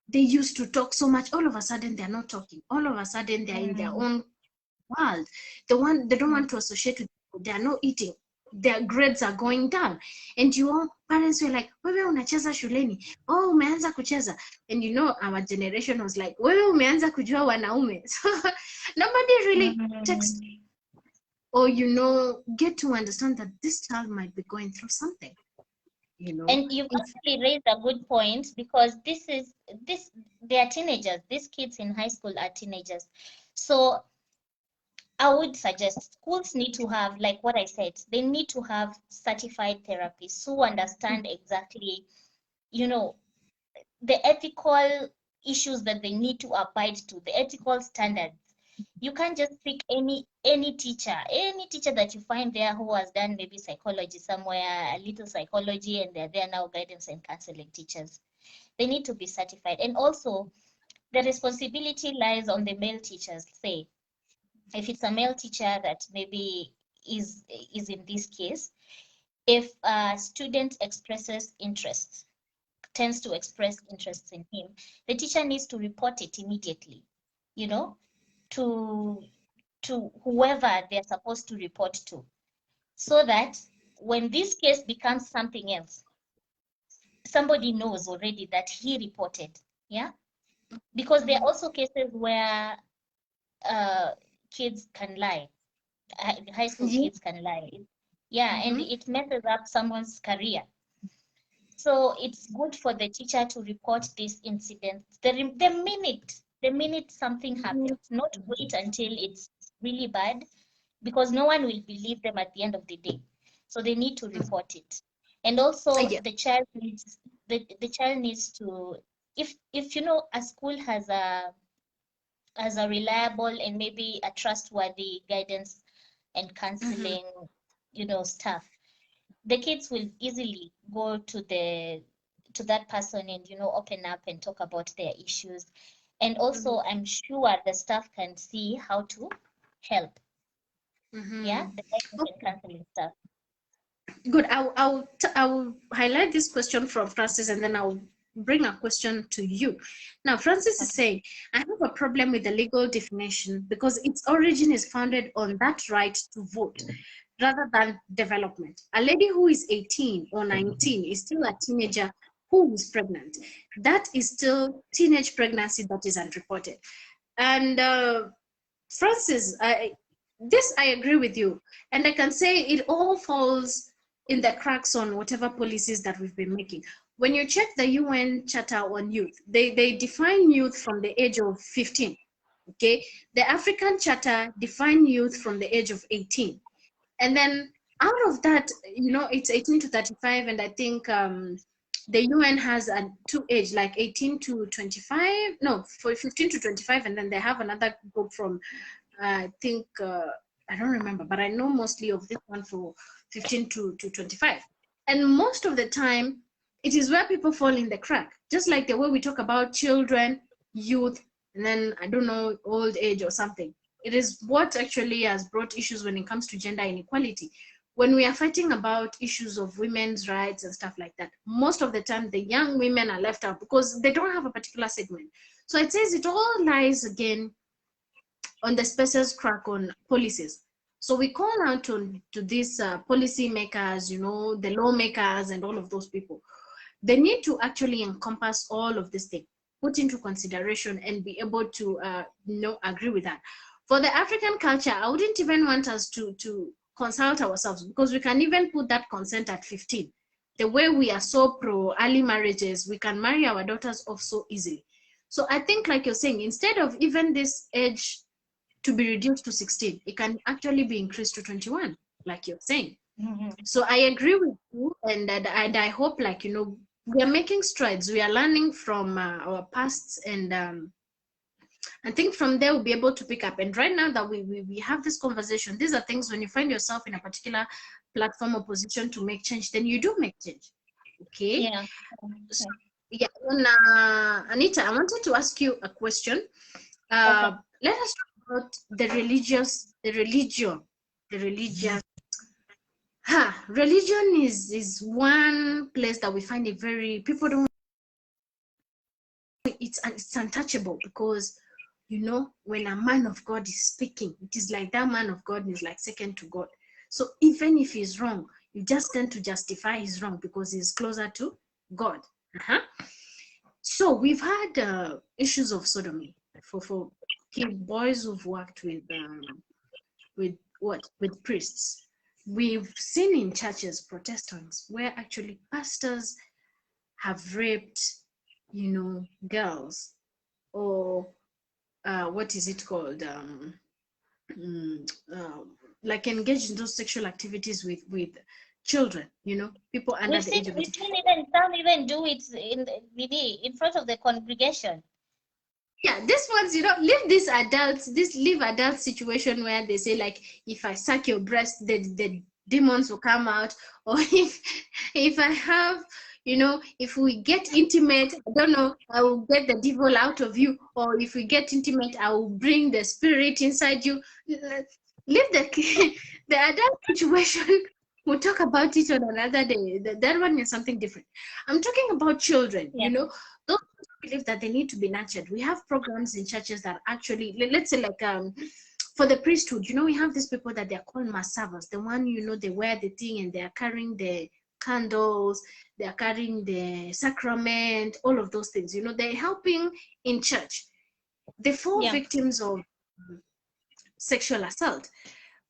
[SPEAKER 2] they used to talk so much. All of a sudden, they're not talking. All of a sudden, they're in their own world. They don't want to associate with people. They are not eating. Their grades are going down. And you all parents were like, wewe unacheza shuleni. Oh, umeanza kucheza. And you know, our generation was like, wewe umeanza kujua wanaume. So nobody really takes, or you know, get to understand that this child might be going through something. You know,
[SPEAKER 1] And you've actually raised a good point, because they are teenagers. These kids in high school are teenagers. So I would suggest schools need to have, like what I said, they need to have certified therapists who understand exactly, you know, the ethical issues that they need to abide to, the ethical standards. You can't just pick any teacher that you find there who has done maybe psychology somewhere, a little psychology, and they're there now guidance and counseling teachers. They need to be certified. And also the responsibility lies on the male teachers. Say if it's a male teacher that maybe is in this case, if a student expresses interest, tends to express interest in him, the teacher needs to report it immediately, you know, to whoever they're supposed to report to, so that when this case becomes something else, somebody knows already that he reported. Yeah, because there are also cases where kids can lie, high school
[SPEAKER 2] Yeah.
[SPEAKER 1] kids can lie. Yeah, and it messes up someone's career. So it's good for the teacher to report this incident the minute something happens, not wait until it's really bad, because no one will believe them at the end of the day. So they need to report it. And also
[SPEAKER 2] Yeah.
[SPEAKER 1] the child needs to, if you know a school has a reliable and maybe a trustworthy guidance and counseling, staff, the kids will easily go to that person and open up and talk about their issues. And also I'm sure the staff can see how to help. Yeah, the guidance and counseling staff.
[SPEAKER 2] Good. I'll highlight this question from Francis, and then I'll bring a question to you. Now, Francis is saying, I have a problem with the legal definition because its origin is founded on that right to vote rather than development. A lady who is 18 or 19 is still a teenager who is pregnant. That is still teenage pregnancy that is unreported. And Francis, this I agree with you. And I can say it all falls in the cracks on whatever policies that we've been making. When you check the UN Charter on Youth, they define youth from the age of 15. Okay, the African Charter define youth from the age of 18. And then out of that, it's 18 to 35, and I think the UN has a two age, like 18 to 25, no, for 15 to 25, and then they have another group from, I think, I don't remember, but I know mostly of this one for 15 to 25. And most of the time, it is where people fall in the crack, just like the way we talk about children, youth, and then, I don't know, old age or something. It is what actually has brought issues when it comes to gender inequality. When we are fighting about issues of women's rights and stuff like that, most of the time the young women are left out because they don't have a particular segment. So it says it all lies again on the spaces crack on policies. So we call out to these policy makers, the lawmakers and all of those people. They need to actually encompass all of this thing, put into consideration and be able to agree with that. For the African culture, I wouldn't even want us to consult ourselves, because we can even put that consent at 15. The way we are so pro early marriages, we can marry our daughters off so easily. So I think, like you're saying, instead of even this age to be reduced to 16, it can actually be increased to 21, like you're saying. So I agree with you, and I hope, like, we are making strides. We are learning from our pasts, and I think from there we'll be able to pick up. And right now that we have this conversation, these are things, when you find yourself in a particular platform or position to make change, then you do make change. Okay?
[SPEAKER 1] Yeah.
[SPEAKER 2] So, yeah. And, Anita, I wanted to ask you a question.
[SPEAKER 1] Okay.
[SPEAKER 2] Let us talk about the religious. Religion is one place that we find it very, people don't, it's untouchable, because when a man of God is speaking, it is like that man of God is like second to God. So even if he's wrong, you just tend to justify his wrong because he's closer to God. So we've had issues of sodomy for boys who've worked with priests. We've seen in churches, Protestants, where actually pastors have raped, girls, or what is it called? Like engaged in those sexual activities with children, people under the age of 18.
[SPEAKER 1] We've seen even some even do it in front of the congregation.
[SPEAKER 2] Yeah, this one's, leave these adults, leave adult situation where they say, like, if I suck your breast, the demons will come out, or if I have, if we get intimate, I don't know, I will get the devil out of you, or if we get intimate, I will bring the spirit inside you. Leave the adult situation. We'll talk about it on another day. That one is something different. I'm talking about children, those believe that they need to be nurtured. We have programs in churches that actually, let's say, like, for the priesthood, we have these people that they're called massavas, the one, they wear the thing and they're carrying the candles, they are carrying the sacrament, all of those things. You know, they're helping in church. The four
[SPEAKER 1] Yeah.
[SPEAKER 2] victims of sexual assault.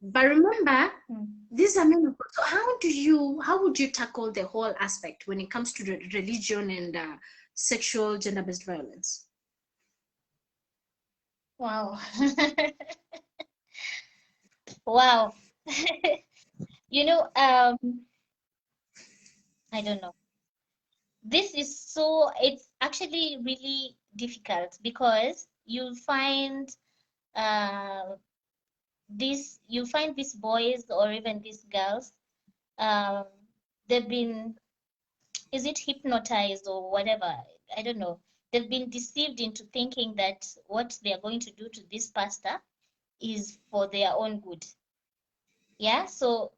[SPEAKER 2] But remember,
[SPEAKER 1] Mm.
[SPEAKER 2] these are men. So how would you tackle the whole aspect when it comes to religion and sexual gender-based violence?
[SPEAKER 1] Wow. Wow. You know, I don't know. This is so, it's actually really difficult because uh you find these boys or even these girls, um they've been, is it hypnotized or whatever? I don't know. They've been deceived into thinking that what they are going to do to this pastor is for their own good. Yeah, so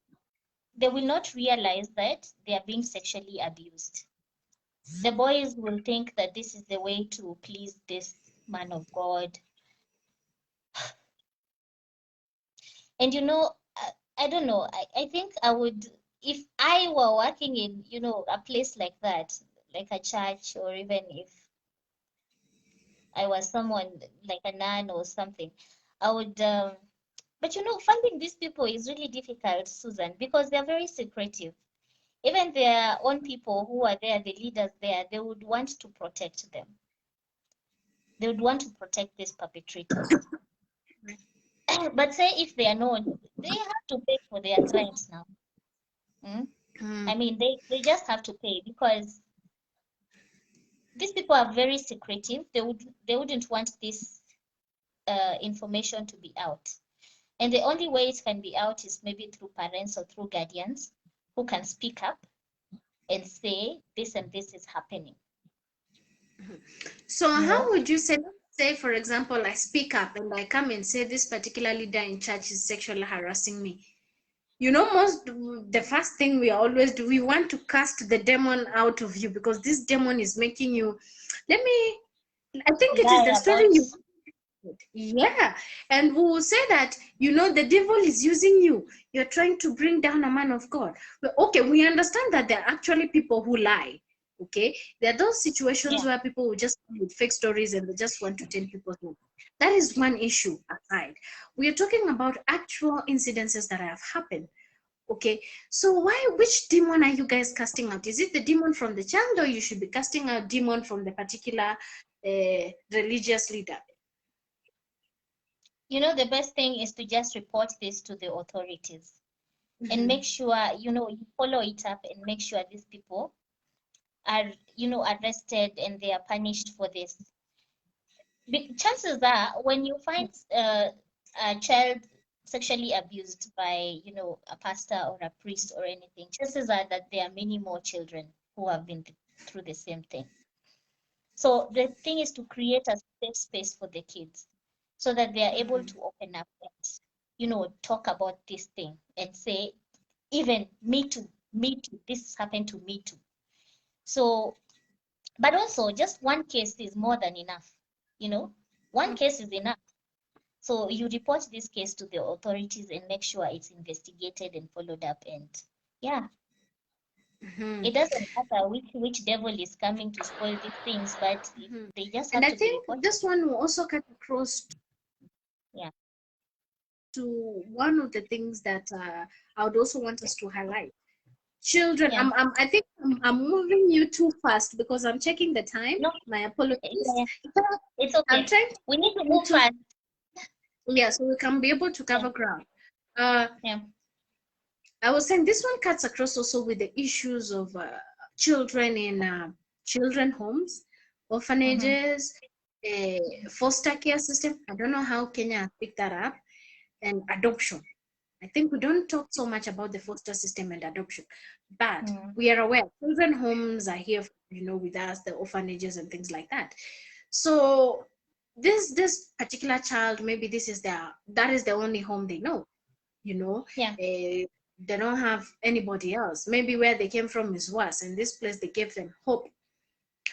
[SPEAKER 1] they will not realize that they are being sexually abused. The boys will think that this is the way to please this man of God. And I don't know, I think I would, if I were working in, a place like that, like a church, or even if I was someone like a nun or something, I would, but finding these people is really difficult, Susan, because they're very secretive. Even their own people who are there, the leaders there, they would want to protect them. They would want to protect these perpetrators. But say if they are known, they have to pay for their crimes now. Mm?
[SPEAKER 2] Mm.
[SPEAKER 1] I mean, they just have to pay because these people are very secretive. They wouldn't want this information to be out. And the only way it can be out is maybe through parents or through guardians who can speak up and say this and this is happening.
[SPEAKER 2] So
[SPEAKER 1] You
[SPEAKER 2] how
[SPEAKER 1] know?
[SPEAKER 2] would you say, let's say, for example, I speak up and I come and say this particular leader in church is sexually harassing me. You know, the first thing we always do, we want to cast the demon out of you because this demon is making you, I think it is
[SPEAKER 1] Lie
[SPEAKER 2] the story
[SPEAKER 1] about.
[SPEAKER 2] you, yeah. And we will say that, the devil is using you. You're trying to bring down a man of God. Well, okay, we understand that there are actually people who lie. Okay, there are those situations
[SPEAKER 1] Yeah.
[SPEAKER 2] where people will just come with fake stories and they just want to tell people no. That is one issue aside. We are talking about actual incidences that have happened. Okay, so which demon are you guys casting out? Is it the demon from the child, or you should be casting out demon from the particular religious leader?
[SPEAKER 1] The best thing is to just report this to the authorities and
[SPEAKER 2] Mhm.
[SPEAKER 1] make sure, you follow it up and make sure these people are, arrested and they are punished for this. Chances are, when you find a child sexually abused by, a pastor or a priest or anything, chances are that there are many more children who have been through the same thing. So the thing is to create a safe space for the kids so that they are able to open up and, talk about this thing and say, even me too, this happened to me too. So, but also just one case is more than enough, one case is enough. So you report this case to the authorities and make sure it's investigated and followed up. And yeah,
[SPEAKER 2] Mhm.
[SPEAKER 1] it doesn't matter which devil is coming to spoil these things, but
[SPEAKER 2] Mhm.
[SPEAKER 1] they just
[SPEAKER 2] And
[SPEAKER 1] have
[SPEAKER 2] I
[SPEAKER 1] to be
[SPEAKER 2] think
[SPEAKER 1] reported.
[SPEAKER 2] this one will also cut across
[SPEAKER 1] Yeah.
[SPEAKER 2] to one of the things that I would also want us to highlight. Children,
[SPEAKER 1] Yeah.
[SPEAKER 2] I think I'm moving you too fast because I'm checking the time.
[SPEAKER 1] No,
[SPEAKER 2] My apologies.
[SPEAKER 1] yeah, it's
[SPEAKER 2] I'm
[SPEAKER 1] okay.
[SPEAKER 2] trying to
[SPEAKER 1] We need to
[SPEAKER 2] move
[SPEAKER 1] move
[SPEAKER 2] to,
[SPEAKER 1] fast.
[SPEAKER 2] yeah, so we can be able to
[SPEAKER 1] Yeah.
[SPEAKER 2] cover ground. Uh,
[SPEAKER 1] Yeah.
[SPEAKER 2] I was saying this one cuts across also with the issues of children in children homes,
[SPEAKER 1] Mm-hmm.
[SPEAKER 2] orphanages, foster care system. I don't know how Kenya picked that up, and adoption. I think we don't talk so much about the foster system and adoption, but
[SPEAKER 1] Mm.
[SPEAKER 2] we are aware children homes are here, with us, the orphanages and things like that. So this particular child, maybe that is the only home they know, you know.
[SPEAKER 1] Yeah.
[SPEAKER 2] They don't have anybody else. Maybe where they came from is worse, and this place they gave them hope.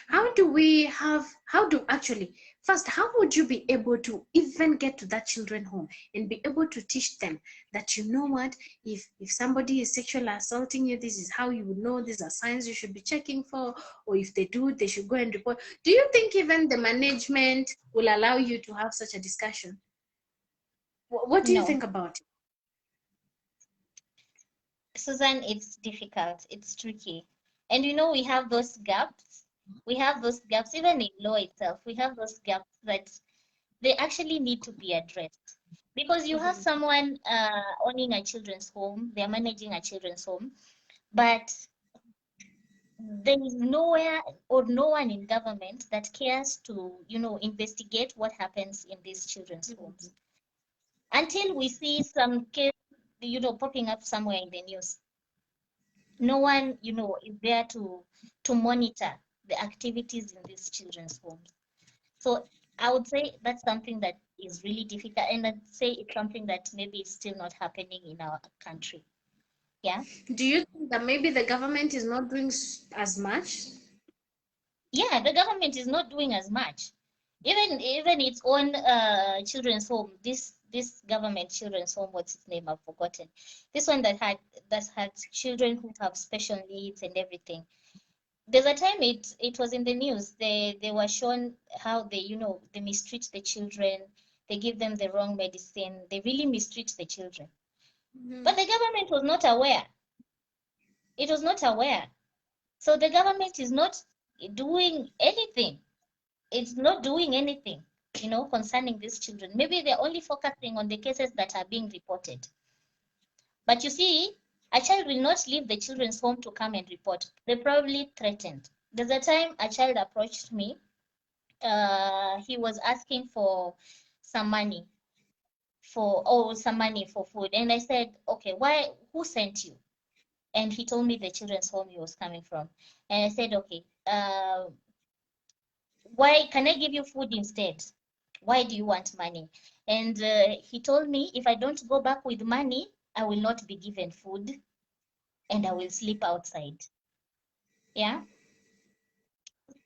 [SPEAKER 2] How do actually first, how would you be able to even get to that children home and be able to teach them that, you know what, if somebody is sexually assaulting you, this is how you would know, these are signs you should be checking for, or if they do, they should go and report. Do you think even the management will allow you to have such a discussion? What do you
[SPEAKER 1] No,
[SPEAKER 2] think about it?
[SPEAKER 1] Susan, it's difficult. It's tricky. And you know, we have those gaps. We have those gaps, even in law itself. We have those gaps that they actually need to be addressed. Because you have
[SPEAKER 2] Mhm.
[SPEAKER 1] someone owning a children's home, they're managing a children's home, but there is nowhere or no one in government that cares to, you know, investigate what happens in these children's homes. Until we see some case, you know, popping up somewhere in the news, no one, you know, is there to monitor the activities in these children's homes. So I would say that's something that is really difficult, and I'd say it's something that maybe is still not happening in our country. Yeah.
[SPEAKER 2] Do you think that maybe the government is not doing as much?
[SPEAKER 1] Yeah, the government is not doing as much. Even its own children's home, this government children's home, what's its name? I've forgotten. This one that had children who have special needs and everything. There's a time it was in the news. They were shown how they, you know, they mistreat the children. They give them the wrong medicine. They really mistreat the children. But
[SPEAKER 2] Mhm.
[SPEAKER 1] the government was not aware. It was not aware. So the government is not doing anything. It's not doing anything, you know, concerning these children. Maybe they're only focusing on the cases that are being reported. But you see, a child will not leave the children's home to come and report. They probably threatened. There's a time a child approached me. He was asking for some money some money for food. And I said, okay, who sent you? And he told me the children's home he was coming from. And I said, okay, why can I give you food instead? Why do you want money? And he told me if I don't go back with money, I will not be given food and I will sleep outside. Yeah.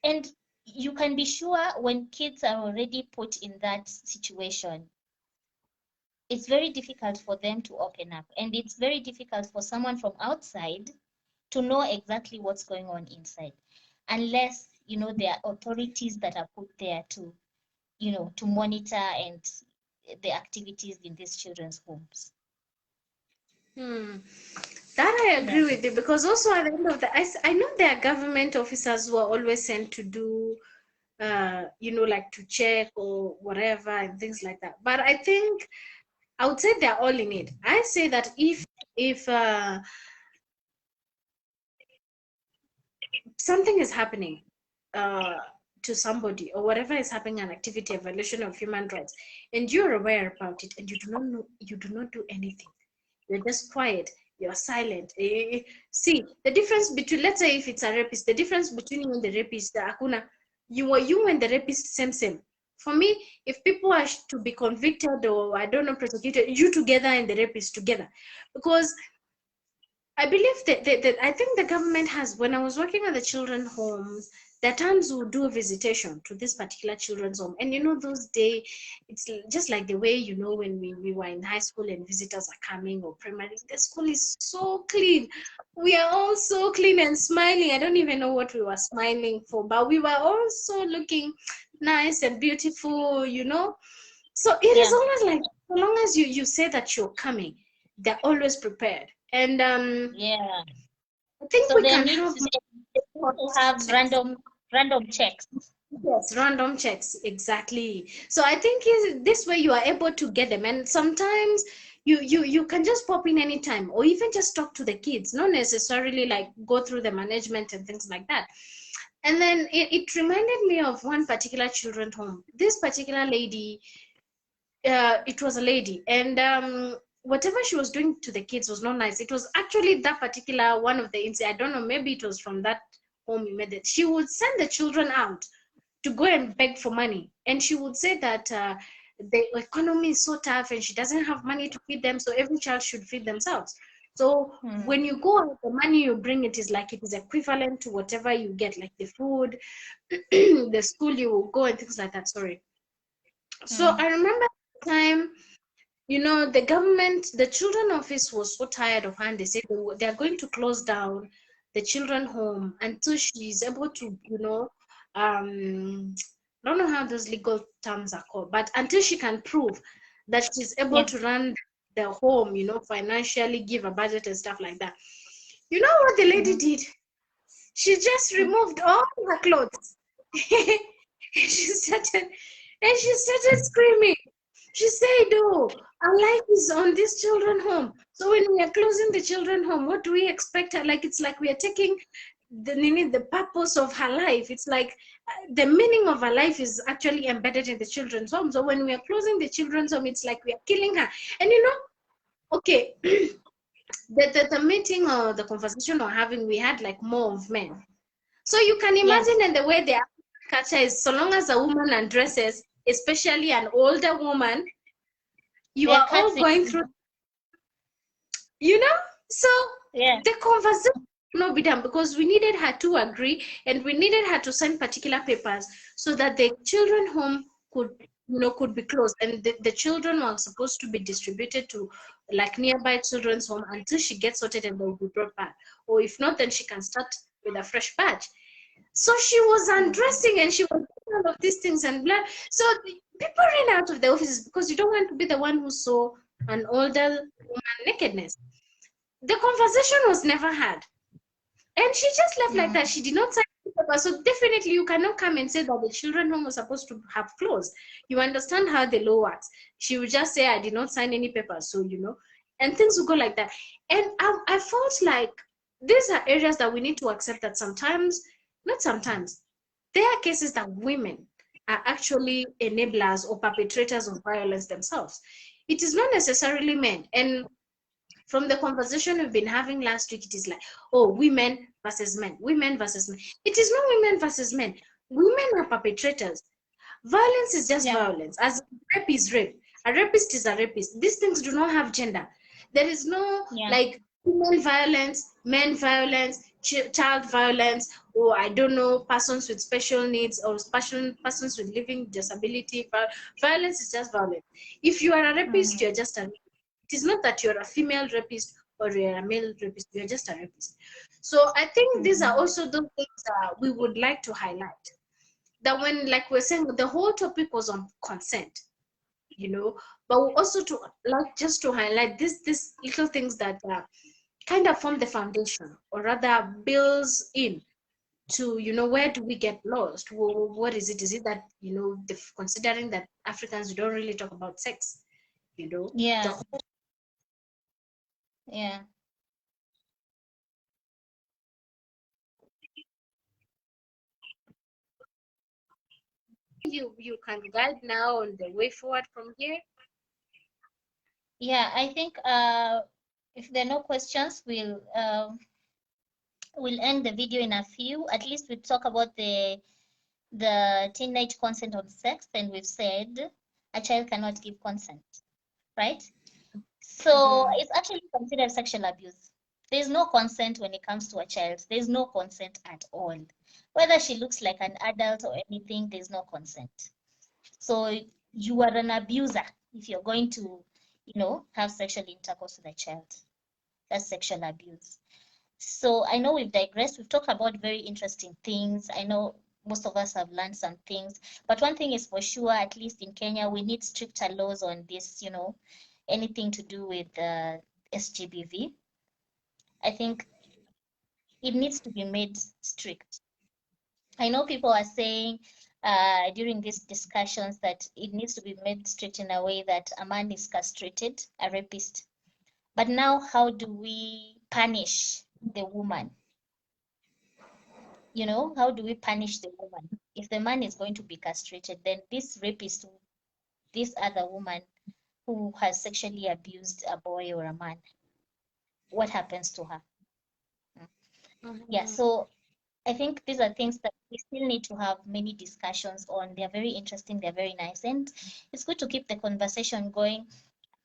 [SPEAKER 1] And you can be sure when kids are already put in that situation, it's very difficult for them to open up. And it's very difficult for someone from outside to know exactly what's going on inside, unless, you know, there are authorities that are put there to, you know, to monitor and the activities in these children's homes.
[SPEAKER 2] Hmm. That I
[SPEAKER 1] Yeah.
[SPEAKER 2] agree with you, because also at the end of I know there are government officers who are always sent to do, you know, like to check or whatever and things like that. But I think I would say they're all in it. I say that if something is happening uh, to somebody, or whatever is happening, an activity, a violation of human rights, and you're aware about it, and you do not know, you do not do anything, you're just quiet, you're silent. See the difference between, let's say if it's a rapist, the difference between you and the rapist, the akuna, you and the rapist, same. For me, if people are to be convicted, or I don't know, prosecuted, you together and the rapist together. Because I believe that I think the government has, when I was working at the children's homes, there are times we'll do a visitation to this particular children's home. And you know, those days, it's just like the way, you know, when we were in high school and visitors are coming, or primary, the school is so clean. We are all so clean and smiling. I don't even know what we were smiling for, but we were also looking nice and beautiful, you know. So it is
[SPEAKER 1] Yeah.
[SPEAKER 2] always like, so long as you say that you're coming, they're always prepared. And
[SPEAKER 1] Yeah.
[SPEAKER 2] I think
[SPEAKER 1] So
[SPEAKER 2] we
[SPEAKER 1] there
[SPEAKER 2] can
[SPEAKER 1] needs
[SPEAKER 2] have
[SPEAKER 1] to,
[SPEAKER 2] more
[SPEAKER 1] they need to have
[SPEAKER 2] checks.
[SPEAKER 1] random checks.
[SPEAKER 2] Yes, random checks, exactly. So I think this way you are able to get them, and sometimes you can just pop in anytime, or even just talk to the kids, not necessarily like go through the management and things like that. And then it reminded me of one particular children's home. This particular lady, it was a lady, and whatever she was doing to the kids was not nice. It was actually that particular one of the incidents. I don't know, maybe it was from that home we made it. She would send the children out to go and beg for money, and she would say that the economy is so tough and she doesn't have money to feed them, so every child should feed themselves. So
[SPEAKER 1] Hmm.
[SPEAKER 2] when you go out, the money you bring, it is like it is equivalent to whatever you get, like the food, the school you will go, and things like that. Sorry. So I remember the time, you know, the government, the children office was so tired of her, and they said they are going to close down the children home until she is able to, you know, I don't know how those legal terms are called, but until she can prove that she's able
[SPEAKER 1] Yeah.
[SPEAKER 2] to run the home, you know, financially, give a budget and stuff like that. You know what the lady
[SPEAKER 1] Mm-hmm.
[SPEAKER 2] did? She just removed all her clothes. And she started screaming. She said, "Oh, our life is on this children home. So when we are closing the children home, what do we expect? Like it's like we are taking the purpose of her life. It's like the meaning of her life is actually embedded in the children's home. So when we are closing the children's home, it's like we are killing her." And you know, okay, the meeting or the conversation we're having, we had like more of men. So you can
[SPEAKER 1] Yeah.
[SPEAKER 2] imagine, and the way their culture is, so long as a woman undresses, especially an older woman, you
[SPEAKER 1] They're
[SPEAKER 2] are all
[SPEAKER 1] cutting.
[SPEAKER 2] going through, you know? So
[SPEAKER 1] Yeah.
[SPEAKER 2] the conversation could not be done because we needed her to agree, and we needed her to sign particular papers so that the children home could, you know, could be closed, and the children were supposed to be distributed to like nearby children's home until she gets sorted and they will be brought back, or if not, then she can start with a fresh batch. So she was
[SPEAKER 1] Mm-hmm.
[SPEAKER 2] undressing and she was doing all of these things and blood. So people ran out of the offices because you don't want to be the one who saw an older woman nakedness. The conversation was never had. And she just left like that.
[SPEAKER 1] Mm-hmm.
[SPEAKER 2] She did not sign the paper. So definitely you cannot come and say that the children home was supposed to have closed. You understand how the law works. She would just say, I did not sign any papers. So, you know, and things would go like that. And I felt like these are areas that we need to accept that sometimes, not sometimes, there are cases that women are actually enablers or perpetrators of violence themselves. It is not necessarily men. And from the conversation we've been having last week, it is like, oh, women versus men, women versus men. It is not women versus men. Women are perpetrators. Violence is just
[SPEAKER 1] Yeah.
[SPEAKER 2] violence. As rape is rape, a rapist is a rapist. These things do not have gender. There is no
[SPEAKER 1] Yeah.
[SPEAKER 2] like women violence, men violence, child violence, or I don't know, persons with special needs or persons with living disability. Violence is just violence. If you are a rapist,
[SPEAKER 1] Mm-hmm.
[SPEAKER 2] you're just a rapist. It is not that you're a female rapist or you're a male rapist, you're just a rapist. So I think these are
[SPEAKER 1] Mm-hmm.
[SPEAKER 2] also those things that we would like to highlight. That when, like we're saying, the whole topic was on consent, you know, but we also to like just to highlight this little things that kind of form the foundation, or rather builds in to, you know, where do we get lost? What is it? Is it that, you know, considering that Africans don't really talk about sex, you know, the
[SPEAKER 1] Yeah.
[SPEAKER 2] whole
[SPEAKER 1] Yeah.
[SPEAKER 2] you can guide now on the way forward from here.
[SPEAKER 1] Yeah. I think if there are no questions, we'll end the video in a few. At least we talk about the teenage consent on sex, and we've said a child cannot give consent, right? So
[SPEAKER 2] Mm-hmm.
[SPEAKER 1] it's actually considered sexual abuse. There's no consent when it comes to a child. There's no consent at all. Whether she looks like an adult or anything, there's no consent. So you are an abuser if you're going to, have sexual intercourse with a child. That's sexual abuse. So I know we've digressed. We've talked about very interesting things. I know most of us have learned some things. But one thing is for sure, at least in Kenya, we need stricter laws on this, anything to do with SGBV. I think it needs to be made strict. I know people are saying during these discussions that it needs to be made strict in a way that a man is castrated, a rapist. But now, how do we punish the woman? How do we punish the woman? If the man is going to be castrated, then this rapist, this other woman who has sexually abused a boy or a man, what happens to her? Mm. Yeah,
[SPEAKER 2] Mm-hmm.
[SPEAKER 1] so I think these are things that we still need to have many discussions on. They're very interesting, they're very nice, and it's good to keep the conversation going.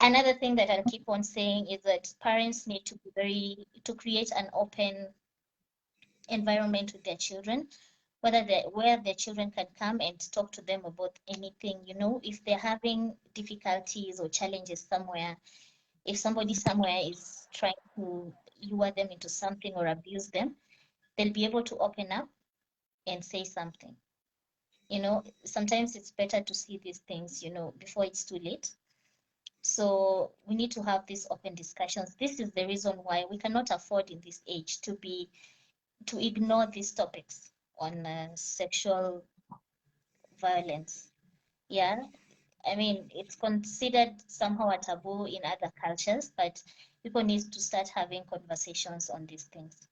[SPEAKER 1] Another thing that I'll keep on saying is that parents need to create an open environment with their children where their children can come and talk to them about anything, you know, if they're having difficulties or challenges somewhere, if somebody somewhere is trying to lure them into something or abuse them, they'll be able to open up and say something. You know, sometimes it's better to see these things, you know, before it's too late. So we need to have these open discussions. This is the reason why we cannot afford in this age to ignore these topics on sexual violence. Yeah, I mean, it's considered somehow a taboo in other cultures, but people need to start having conversations on these things.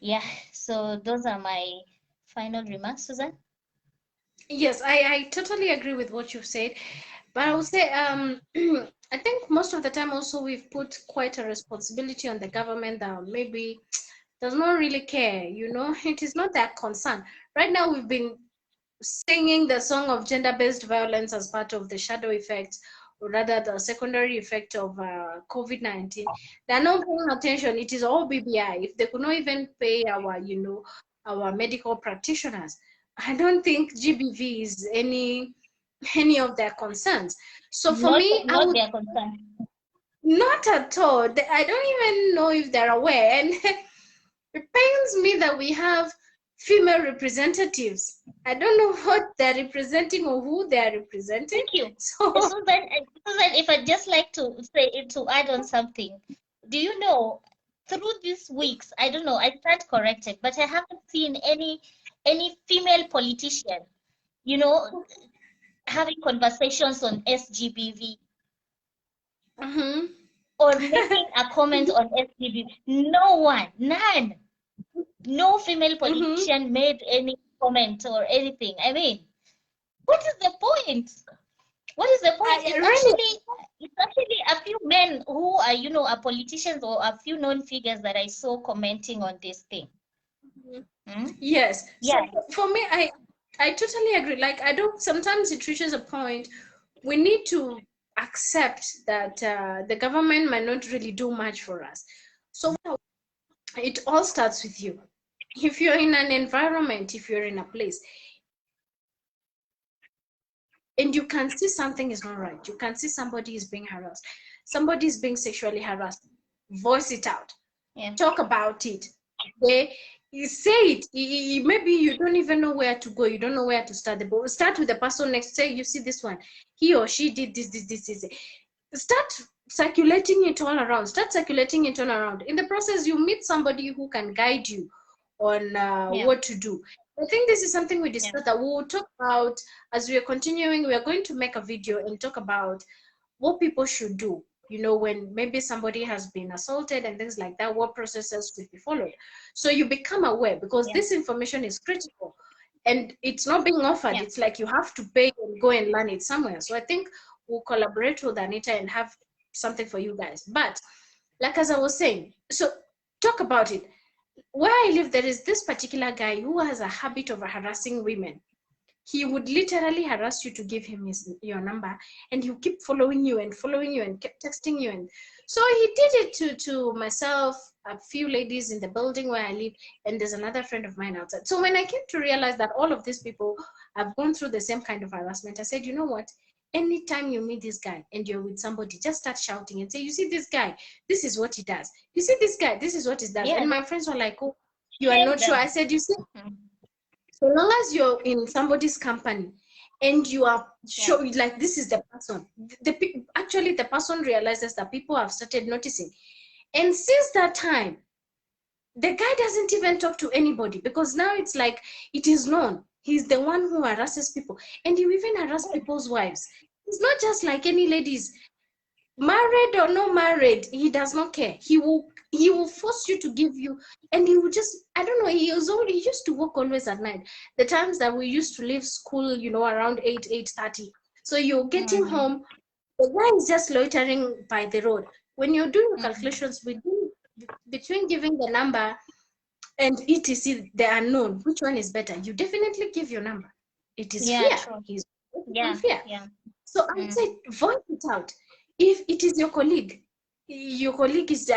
[SPEAKER 1] Yeah, so those are my final remarks, Susan.
[SPEAKER 2] Yes, I totally agree with what you've said. But I would say, I think most of the time also we've put quite a responsibility on the government that maybe does not really care, you know, it is not that concern. Right now, we've been singing the song of gender-based violence as part of the shadow effect, or rather the secondary effect of COVID-19. They're not paying attention. It is all BBI. If they could not even pay our, you know, our medical practitioners, I don't think GBV is any of their concerns. So for me, I
[SPEAKER 1] Not
[SPEAKER 2] would
[SPEAKER 1] their concern.
[SPEAKER 2] not at all. I don't even know if they're aware. And it pains me that we have female representatives. I don't know what they're representing or who they're representing.
[SPEAKER 1] Thank you.
[SPEAKER 2] So
[SPEAKER 1] Susan, if I'd just like to say, to add on something, do you know, through these weeks, I don't know, I stand corrected, but I haven't seen any female politician, you know, having conversations on SGBV or making a comment on SGBV. No one, none. No female politician made any comment or anything. I mean, what is the point? What is the point? It's actually a few men who are, you know, are politicians, or a few known figures that I saw commenting on this thing.
[SPEAKER 2] Yes.
[SPEAKER 1] Yeah.
[SPEAKER 2] So for me, I totally agree. Like, I don't, sometimes it reaches a point we need to accept that the government might not really do much for us. So it all starts with you. If you're in an environment, if you're in a place, and you can see something is not right, you can see somebody is being harassed, somebody is being sexually harassed, voice it out.
[SPEAKER 1] Yeah.
[SPEAKER 2] Talk about it. Okay? You say it. Maybe you don't even know where to go, you don't know where to start. But start with the person next. Say, you see this one, he or she did this. Start circulating it all around. Start circulating it all around. In the process, you meet somebody who can guide you on what to do. I think this is something we discussed that we'll talk about as we are continuing. We are going to make a video and talk about what people should do, you know, when maybe somebody has been assaulted and things like that, what processes should be followed. So you become aware, because this information is critical and it's not being offered. It's like you have to pay and go and learn it somewhere. So I think we'll collaborate with Anita and have something for you guys. But like, as I was saying, so talk about it. Where I live, there is this particular guy who has a habit of harassing women. He would literally harass you to give him your number, and he'll keep following you and kept texting you. And so he did it to myself, a few ladies in the building where I live, and there's another friend of mine outside. So when I came to realize that all of these people have gone through the same kind of harassment, I said, you know what? Anytime you meet this guy and you're with somebody, just start shouting and say, you see this guy, this is what he does. You see this guy, this is what he does. And my friends were like, oh, you are not sure. I said, you see, so long as you're in somebody's company and you are sure, like, this is the person, actually the person realizes that people have started noticing. And since that time, the guy doesn't even talk to anybody, because now it's like, it is known. He's the one who harasses people. And he even harasses people's wives. It's not just like any ladies, married or not married, he does not care. He will force you to give you, and he will just, I don't know, he used to work always at night. The times that we used to leave school, you know, around 8:30. So you're getting home, the guy is just loitering by the road. When you're doing calculations between giving the number and etc, the unknown, which one is better? You definitely give your number. It is fear. He's fear. So I say, voice it out. If it is your colleague is,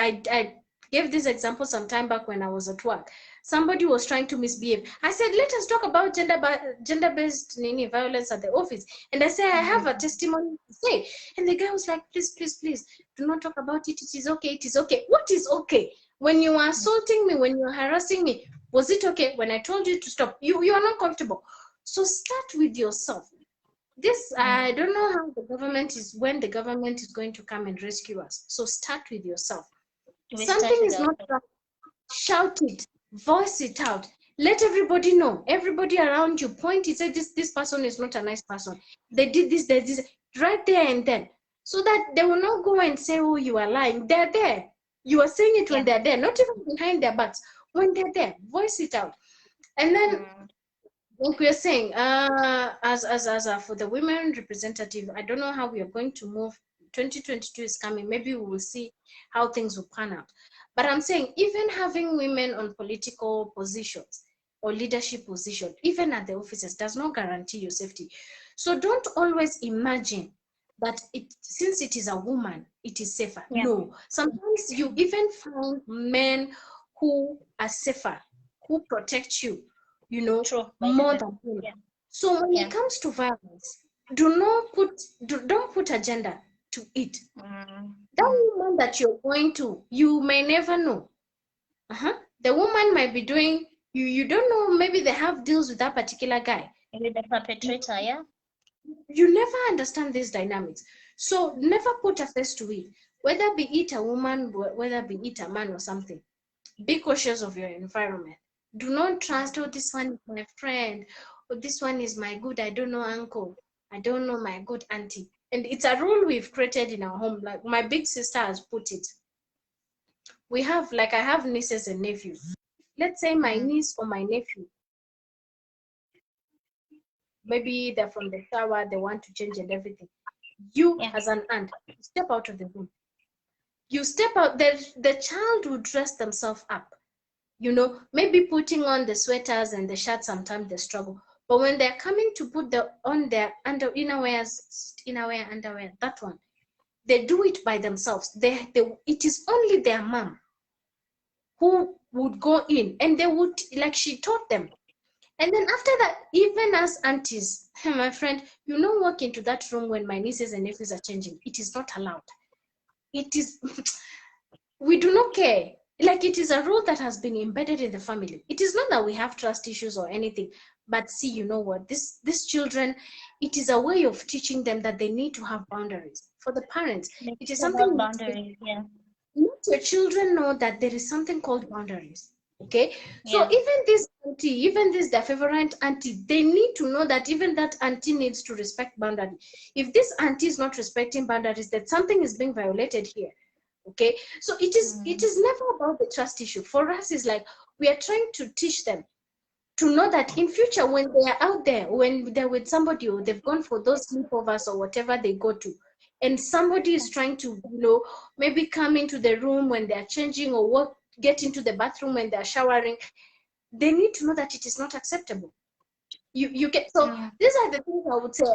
[SPEAKER 2] gave this example some time back when I was at work. Somebody was trying to misbehave. I said, let us talk about gender-based violence at the office. And I said, I have a testimony to say. And the guy was like, please, please, please, do not talk about it. It is okay. It is okay. What is okay? When you are assaulting me, when you are harassing me, was it okay? When I told you to stop, you are not comfortable. So start with yourself. This, I don't know how the government is, when the government is going to come and rescue us. So start with yourself. Something is not right, shout it, voice it out, let everybody know, everybody around you, point it, say this person is not a nice person, they did this, right there and then, so that they will not go and say, oh, you are lying. They're there. You are saying it when they're there, not even behind their backs. When they're there, voice it out. And then like we are saying, as for the women representative, I don't know how we are going to move. 2022 is coming. Maybe we will see how things will pan out. But I'm saying, even having women on political positions or leadership position, even at the offices, does not guarantee your safety. So don't always imagine that since it is a woman, it is safer. No, sometimes you even find men who are safer, who protect you, you know, more than women. So when it comes to violence, don't put agenda to it. That woman that you're going to, you may never know. The woman might be doing, you don't know, maybe they have deals with that particular guy.
[SPEAKER 1] With the perpetrator,
[SPEAKER 2] You never understand these dynamics. So never put a face to it. Whether be it a woman, whether be it a man or something. Be cautious of your environment. Do not trust, oh, this one is my friend, or this one is my good, I don't know, uncle, I don't know, my good auntie. And it's a rule we've created in our home. Like my big sister has put it. We have, like, I have nieces and nephews. Let's say my niece or my nephew, maybe they're from the shower, they want to change and everything. You, as an aunt, step out of the room. You step out, the child will dress themselves up. You know, maybe putting on the sweaters and the shirts, sometimes they struggle. But when they're coming to put on their innerwear, underwear, that one, they do it by themselves. It is only their mom who would go in, and they would, like she taught them. And then after that, even as aunties, my friend, you know, walk into that room when my nieces and nephews are changing. It is not allowed. It is, we do not care. Like, it is a rule that has been embedded in the family. It is not that we have trust issues or anything, but see, you know what, these children, it is a way of teaching them that they need to have boundaries. For the parents, it is something
[SPEAKER 1] boundaries,
[SPEAKER 2] let your children know that there is something called boundaries. Okay, so even this auntie, even this their favorite auntie, they need to know that even that auntie needs to respect boundaries. If this auntie is not respecting boundaries, that something is being violated here. Okay, so it is never about the trust issue. For us, it's like we are trying to teach them to know that in future, when they are out there, when they're with somebody, or they've gone for those sleepovers or whatever they go to, and somebody is trying to, you know, maybe come into the room when they're changing, or get into the bathroom when they're showering, they need to know that it is not acceptable. You get, so these are the things I would say.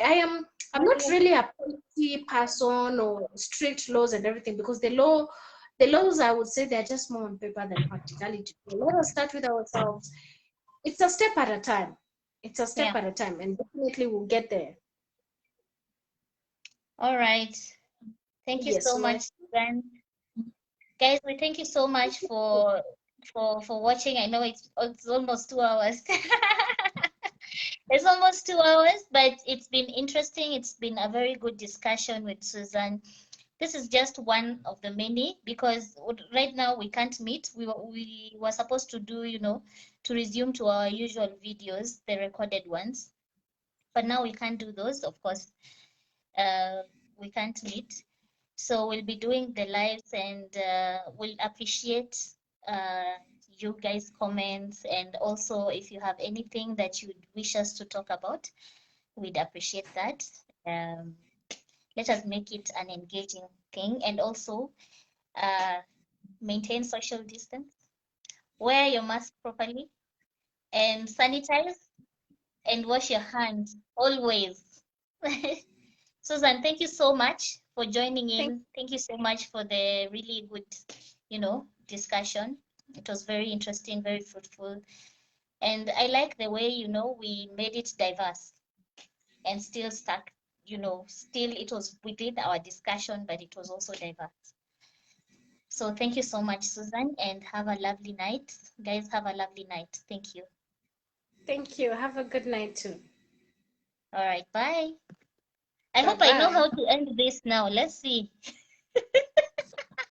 [SPEAKER 2] I'm not really a policy person or strict laws and everything, because the laws, I would say, they're just more on paper than practicality. So let us start with ourselves. It's a step at a time. It's a step at a time, and definitely we'll get there.
[SPEAKER 1] All right. Thank you so much, Susan. Guys, we thank you so much for watching. I know it's almost 2 hours. It's almost 2 hours, but it's been interesting. It's been a very good discussion with Susan. This is just one of the many, because right now we can't meet. We were supposed to do, you know, to resume to our usual videos, the recorded ones. But now we can't do those, of course. We can't meet. So we'll be doing the lives, and we'll appreciate you guys' comments, and also if you have anything that you wish us to talk about, we'd appreciate that. Let us make it an engaging thing, and also maintain social distance, wear your mask properly, and sanitize, and wash your hands always. Susan, thank you so much for joining in. Thank you so much for the really good, you know, discussion. It was very interesting, very fruitful. And I like the way, you know, we made it diverse and still stuck, you know, still it was within our discussion, but it was also diverse. So thank you so much, Susan, and have a lovely night. Guys, have a lovely night. Thank you.
[SPEAKER 2] Thank you. Have a good night too.
[SPEAKER 1] All right, bye. I hope I know
[SPEAKER 2] Bye-bye.
[SPEAKER 1] how to end this now. Let's see.